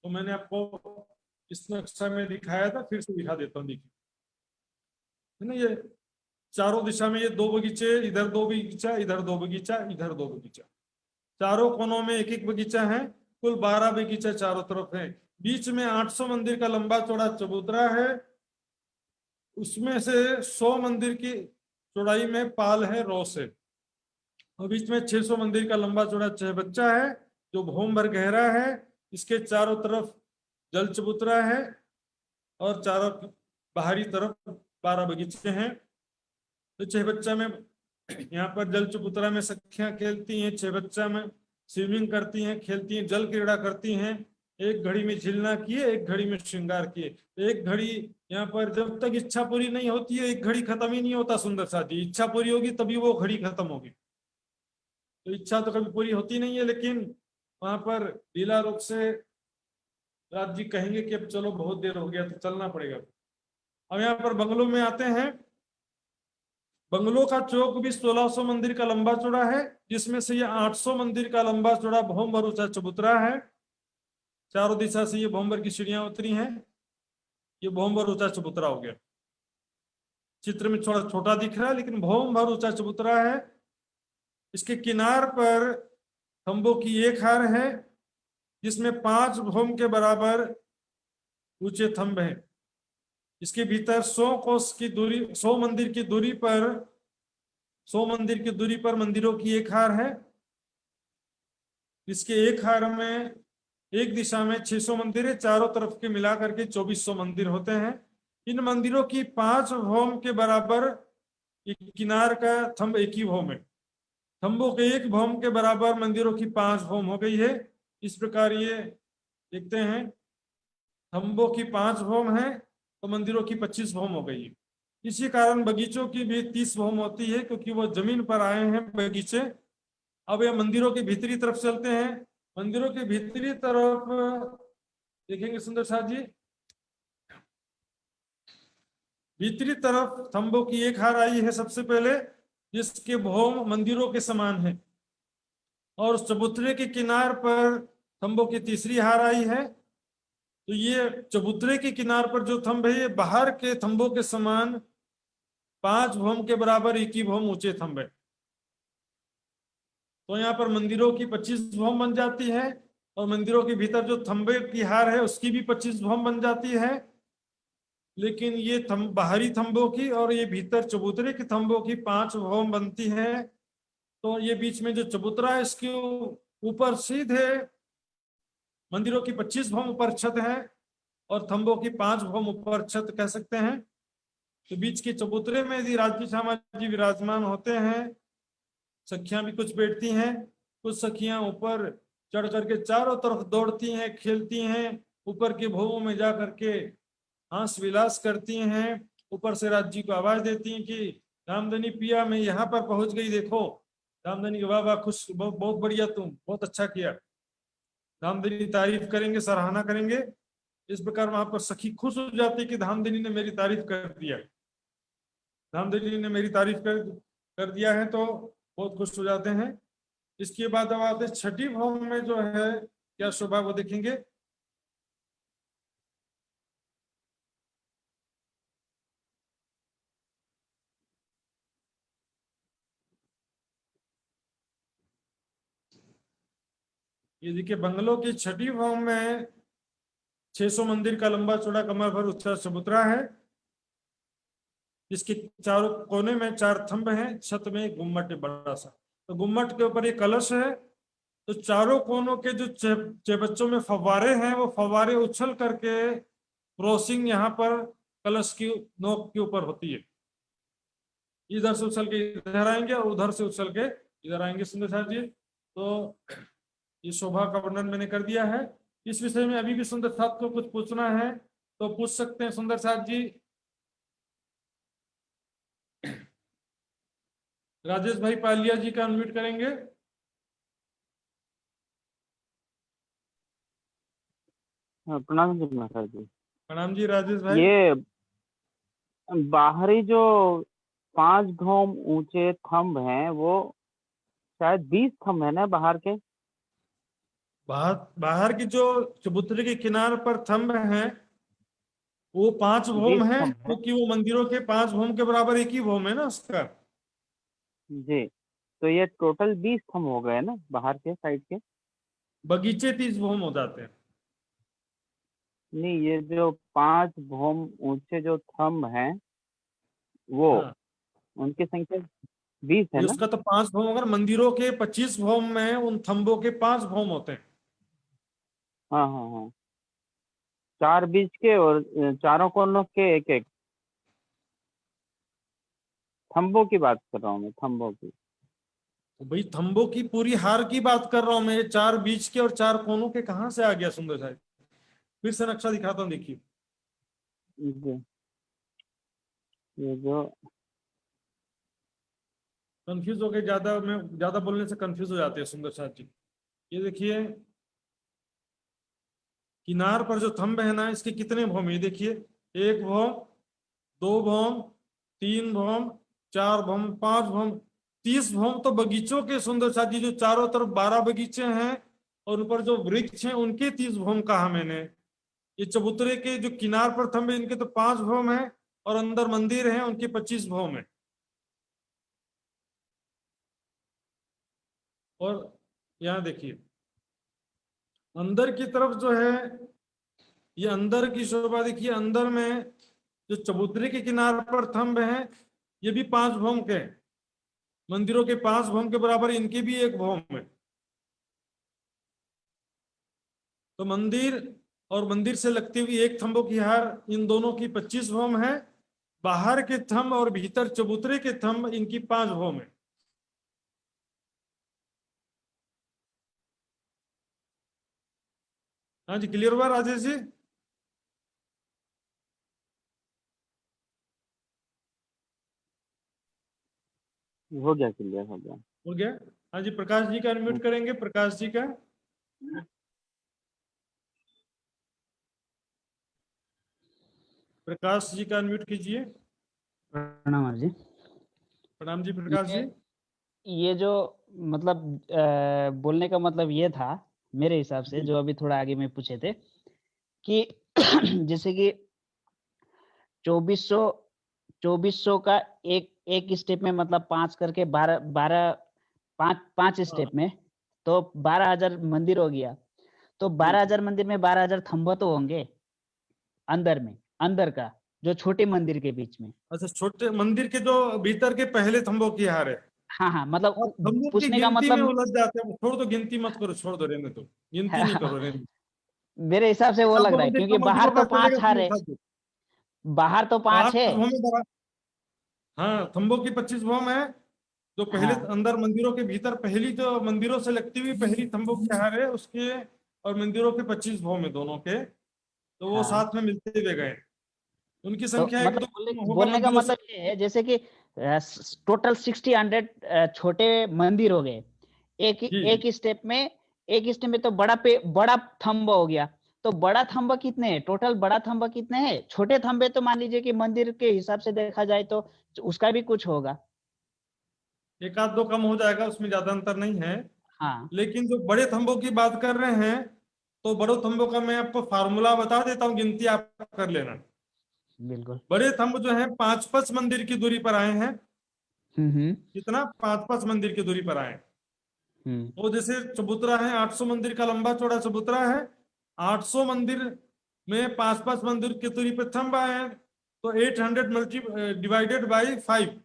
तो मैंने आपको इस नक्शा में दिखाया था, फिर से दिखा देता हूँ, देखिए है ना, ये चारों दिशा में ये 2 बगीचे, इधर 2 बगीचा, इधर 2 बगीचा, इधर 2 बगीचा, चारों कोनों में 1-1 बगीचा है, कुल 12 बगीचा चारों तरफ है। बीच में 800 मंदिर का लंबा चौड़ा चबूतरा है, उसमें से 100 मंदिर की चौड़ाई में पाल है, रोस है, और बीच में 600 मंदिर का लंबा चौड़ा चहबच्चा है जो भौम भर गहरा है, इसके चारों तरफ जल चबूतरा है और चारों बाहरी तरफ 12 बगीचे हैं। तो चहबच्चा में यहाँ पर जल चबूतरा में सखियां खेलती हैं, चहबच्चा में स्विमिंग करती हैं, खेलती हैं, जल क्रीड़ा करती हैं, एक घड़ी में झिलना किए, एक घड़ी में श्रृंगार किए। एक घड़ी यहाँ पर जब तक इच्छा पूरी नहीं होती है, एक घड़ी खत्म ही नहीं होता सुंदर साथी, इच्छा पूरी होगी तभी वो घड़ी खत्म होगी। तो इच्छा तो कभी पूरी होती नहीं है, लेकिन वहां पर लीला रूप से राज जी कहेंगे कि अब चलो बहुत देर हो गया तो चलना पड़ेगा। अब यहाँ पर बंगलों में आते हैं। बंगलों का चौक भी 1600 मंदिर का लंबा चौड़ा है, जिसमें से ये 800 मंदिर का लंबा चौड़ा भौम भर ऊंचा चबूतरा है, चारों दिशा से ये भौम भर की सीढ़ियां उतरी हैं, ये भौम भर ऊंचा चबूतरा हो गया। चित्र में थोड़ा छोटा दिख रहा है लेकिन भौम भर ऊंचा चबूतरा है। इसके किनार पर खंभों की एक हार है, जिसमें 5 भौम के बराबर ऊंचे थंब हैं। इसके भीतर 100 कोस की दूरी, 100 मंदिर की दूरी पर, 100 मंदिर की दूरी पर मंदिरों की एक हार है। इसके एक हार में एक दिशा में 600 मंदिर है, चारों तरफ के मिलाकर के 2400 मंदिर होते हैं। इन मंदिरों की 5 भौम के बराबर किनार का थंब एक ही भौम है, थंबों के एक भौम के बराबर मंदिरों की 5 भौम हो गई है। इस प्रकार ये देखते हैं, थंबों की 5 भौम है तो मंदिरों की 25 भौम हो गई है। इसी कारण बगीचों की भी 30 भौम होती है, क्योंकि वो जमीन पर आए हैं बगीचे। अब ये मंदिरों के भीतरी तरफ चलते हैं। मंदिरों के भीतरी तरफ देखेंगे सुंदर साथ जी, भीतरी तरफ थंबों की एक हार आई है सबसे पहले, जिसके भौम मंदिरों के समान है, और चबूतरे के किनार पर थंबों की तीसरी हार आई है। तो ये चबूतरे के किनार पर जो थंब है, ये बाहर के थंबों के समान 5 भौम के बराबर एक ही भौम ऊंचे थंब है। तो यहाँ पर मंदिरों की 25 भौम बन जाती है, और मंदिरों के भीतर जो थंबे की हार है उसकी भी 25 भौम बन जाती है। लेकिन ये बाहरी थंबों की और ये भीतर चबूतरे के थंबों की 5 भौम बनती है। तो ये बीच में जो चबूतरा है, इसके ऊपर सीधे मंदिरों की 25 भौम ऊपर छत है और थंबों की 5 भौम ऊपर छत कह सकते हैं। तो बीच के चबूतरे में यदि राजकी श्यामा जी विराजमान होते हैं, सखियां भी कुछ बैठती हैं, कुछ सखियां ऊपर चढ़ करके चारों तरफ दौड़ती हैं, खेलती हैं, ऊपर के भवों में जा करके हास विलास करती हैं, ऊपर से राज जी को आवाज देती हैं कि रामधनी पिया मैं यहाँ पर पहुंच गई, देखो। रामधनी के वाह वाह, खुश, बहुत बढ़िया, तुम बहुत अच्छा किया। धामधनी तारीफ करेंगे, सराहना करेंगे। इस प्रकार वहां पर सखी खुश हो जाती है कि धामधनी ने मेरी तारीफ कर दिया, धामधनी ने मेरी तारीफ कर दिया है, तो बहुत खुश हो जाते हैं। इसके बाद अब आते 6ठी भौम में जो है क्या शोभा वो देखेंगे। ये देखिए, बंगलों की 6ठी भौम में 600 मंदिर का लंबा चौड़ा कमर भर ऊंचा चबूतरा है, जिसके चारों कोने में 4 थंब हैं, छत में एक गुम्मट है बड़ा सा। तो गुम्मट के ऊपर एक कलश है। तो चारों कोनों के जो चेबच्चों में फव्वारे हैं, वो फव्वारे उछल करके क्रॉसिंग यहाँ पर कलश की नोक के ऊपर होती है। इधर से उछल के इधर आएंगे और उधर से उछल के इधर आएंगे सुंदर साथ जी। तो ये शोभा का वर्णन मैंने कर दिया है। इस विषय में अभी भी सुंदर साथ को कुछ पूछना है तो पूछ सकते हैं सुंदर साथ जी। राजेश भाई पालिया जी का अनम्यूट करेंगे। हाँ, प्रणाम जी महाराज जी। प्रणाम जी राजेश भाई। ये बाहरी जो 5 भौम ऊंचे थंब हैं वो शायद 20 थंब है ना बाहर के। बाहर की जो चबूतरे के किनार पर थंब हैं वो 5 भौम 20 हैं, थंब है क्योंकि वो मंदिरों के 5 भौम के बराबर एक ही भौम है ना उसका। जी। तो ये टोटल 20 थंब हो गए ना बाहर के साइड के। बगीचे 30 भौम हो जाते हैं। नहीं, ये जो 5 भौम ऊंचे जो थंब हैं वो हाँ, उनकी संख्या 20 है ये ना। उसका तो 5 भौम, अगर मंदिरों के 25 भौम में उन थंबों के 5 भौम होते हैं। हाँ हाँ हाँ, 4 बीच के और चारों कोनों के एक एक। थंबों की बात कर रहा हूँ मैं, थंबों की। तो भाई थंबों की पूरी हार की बात कर रहा हूं मैं, 4 बीच के और 4 कोनों के कहां से आ गया सुंदर साहब? फिर से नक्शा दिखाता हूँ, देखिए। जी, ये जो कंफ्यूज हो गए, ज्यादा बोलने से कंफ्यूज हो जाते हैं सुंदर साहब जी। ये देखिए किनार पर जो थंब है ना, इसके कितने भौम है? ये देखिए, 1 भौम, 2 भौम, 3 भौम, 4 भौम, 5 भौम, 30 भौम तो बगीचों के सुंदर साथ जी, जो चारों तरफ 12 बगीचे हैं और ऊपर जो वृक्ष हैं उनके 30 भौम कहा मैंने। ये चबूतरे के जो किनार पर थंब है इनके तो 5 भौम है और अंदर मंदिर है उनके 25 भौम है। और यहाँ देखिए अंदर की तरफ जो है, ये अंदर की शोभा देखिए, अंदर में जो चबूतरे के किनार पर थंब हैं ये भी 5 भौम के हैं। मंदिरों के 5 भौम के बराबर इनके भी 1 भौम है। तो मंदिर और मंदिर से लगती हुई एक थंबों की हार इन दोनों की 25 भौम है। बाहर के थंब और भीतर चबूतरे के थंब इनकी 5 भौम है। हाँ जी, क्लियर हुआ राजेश जी? हो गया, क्लियर हो गया। हो गया। हाँ जी, प्रकाश जी का अनम्यूट करेंगे, प्रकाश जी का। प्रकाश जी का अनम्यूट कीजिए। प्रणाम महाराज जी। प्रणाम जी प्रकाश जी। ये जो मतलब बोलने का मतलब ये था मेरे हिसाब से, जो अभी थोड़ा आगे में पूछे थे कि जैसे कि 2400 का एक स्टेप में मतलब 5 करके 5 स्टेप में तो 12,000 मंदिर हो गया। तो 12,000 मंदिर में 12,000 थंबा तो होंगे अंदर में, अंदर का जो छोटे मंदिर के बीच में। अच्छा, छोटे मंदिर के जो भीतर के पहले थंबों की हार है। हाँ हाँ, मतलब आप थंबों की पूछने का गिनती में मतलब उलझ जाते हैं। छोड़ दो, गिनती मत करो, छोड़ दो, रहने दो, गिनती नहीं करो, रहने दो। मेरे हिसाब से वो सब लग रहा है, मंदिर क्योंकि का बाहर मंदिरों तो का 5 चलेगा हार है, साथ। बाहर तो 5 है। 5 भौम है हाँ, थंबों की 25 भौम है। जो पहले हाँ अंदर मंदिरों के भीतर पहली जो मंदिरों से लगती हुई पहली थंबों की हार है उसके, और मंदिरों के 25 भौम है दोनों के, तो वो हाँ, साथ में मिलते हुए गए। उनकी तो संख्या एक मतलब दो होगा बोलने का मंदिरों से। मतलब ये है, जैसे कि टोटल 60-100 छोटे मंदिर हो गए एक जी जी। एक स्टेप में। एक स्टेप में तो बड़ा थंब हो गया। तो बड़ा थंबा कितने हैं टोटल? बड़ा थंबा कितने हैं? छोटे थंबे तो मान लीजिए कि मंदिर के हिसाब से देखा जाए तो उसका भी कुछ होगा। एक आध दो कम हो जाएगा, उसमें ज्यादा अंतर नहीं है। हाँ लेकिन जो बड़े थंबों की बात कर रहे हैं, तो बड़े थंबों का मैं आपको फार्मूला बता देता हूँ, गिनती आप कर लेना। बिल्कुल। बड़े थंब जो है 5-5 मंदिर की दूरी पर आए हैं। हम्म। कितना? 5-5 मंदिर की दूरी पर आए हैं। हम्म। वो जैसे चबूतरा है, 800 मंदिर का लंबा चौड़ा चबूतरा है। 800 मंदिर में 5-5 मंदिर की दूरी पर थंब आए हैं, तो 800 मल्टी डिवाइडेड बाई 5,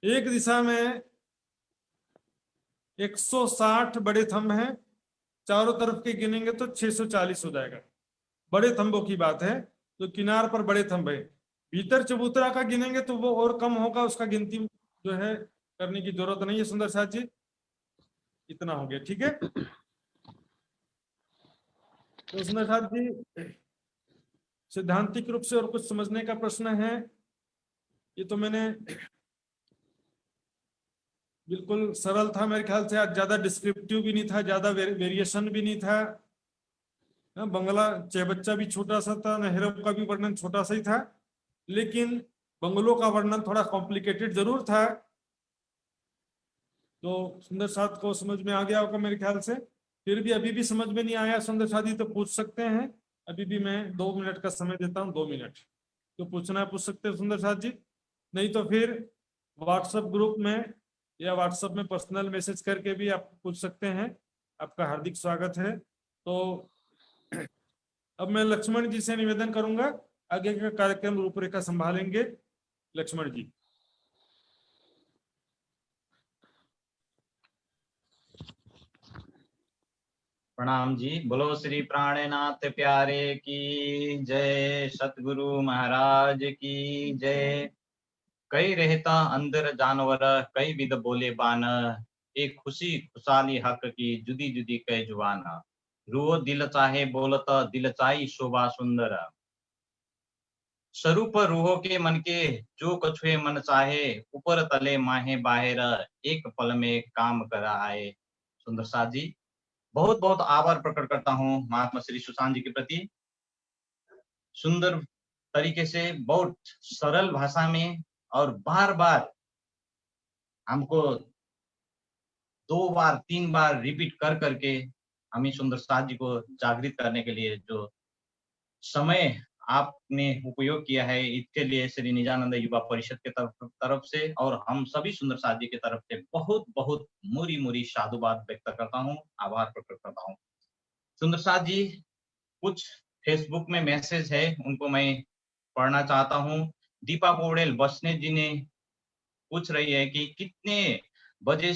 एक दिशा में 160 बड़े थंब हैं। चारों तरफ के गिनेंगे तो 640 हो जाएगा। बड़े थंबों की बात है, तो किनार पर बड़े थंब है। भीतर चबूतरा का गिनेंगे तो वो और कम होगा, उसका गिनती जो है करने की जरूरत नहीं है सुंदर साथ जी। इतना हो गया, ठीक है। तो सुंदर साथ जी सिद्धांतिक रूप से और कुछ समझने का प्रश्न है? ये तो मैंने बिल्कुल सरल था मेरे ख्याल से, आज ज्यादा डिस्क्रिप्टिव भी नहीं था, ज्यादा वेरिएशन भी नहीं था। बंगला चेबच्चा भी छोटा सा था, नेहरू का भी वर्णन छोटा सा ही था, लेकिन बंगलों का वर्णन थोड़ा कॉम्प्लिकेटेड जरूर था। तो सुंदर साथ को समझ में आ गया होगा मेरे ख्याल से। फिर भी अभी भी समझ में नहीं आया सुंदर साथी तो पूछ सकते हैं, अभी भी मैं 2 मिनट का समय देता हूँ, 2 मिनट तो पूछना है पूछ सकते हैं सुंदर साथ जी। नहीं तो फिर व्हाट्सएप ग्रुप में या व्हाट्सएप में पर्सनल मैसेज करके भी आप पूछ सकते हैं। आपका हार्दिक स्वागत है। तो अब मैं लक्ष्मण जी से निवेदन करूंगा, आगे का कार्यक्रम रूपरेखा संभालेंगे लक्ष्मण जी। प्रणाम जी। बोलो श्री प्राणनाथ प्यारे की जय, सतगुरु महाराज की जय। कई रहता अंदर जानवर, कई विध बोले बान, एक खुशी खुशाली हक की जुदी जुदी कई जुबान। रूहो दिल चाहे बोलत दिल चाही शोभा सुंदर, स्वरूप रूहो के मन के जो कछुए मन चाहे, ऊपर तले माहे बाहेर एक पल में काम करा आए। सुंदर साथ जी बहुत बहुत आभार प्रकट करता हूँ महात्मा श्री सुशांत जी के प्रति। सुंदर तरीके से बहुत सरल भाषा में और बार बार हमको 2 बार 3 बार रिपीट कर करके हमें सुंदर साथ जी को जागृत करने के लिए जो समय आपने उपयोग किया है, इसके लिए श्री निजानंद युवा परिषद के तरफ से और हम सभी सुंदर साथ जी की तरफ से बहुत बहुत मुरी मुरी साधुवाद व्यक्त करता हूँ, आभार प्रकट करता हूँ। सुंदर साथ जी कुछ फेसबुक में मैसेज है, उनको मैं पढ़ना चाहता हूँ। दीपा पौड़ेल बसने जी ने पूछ रही है कि कितने बजे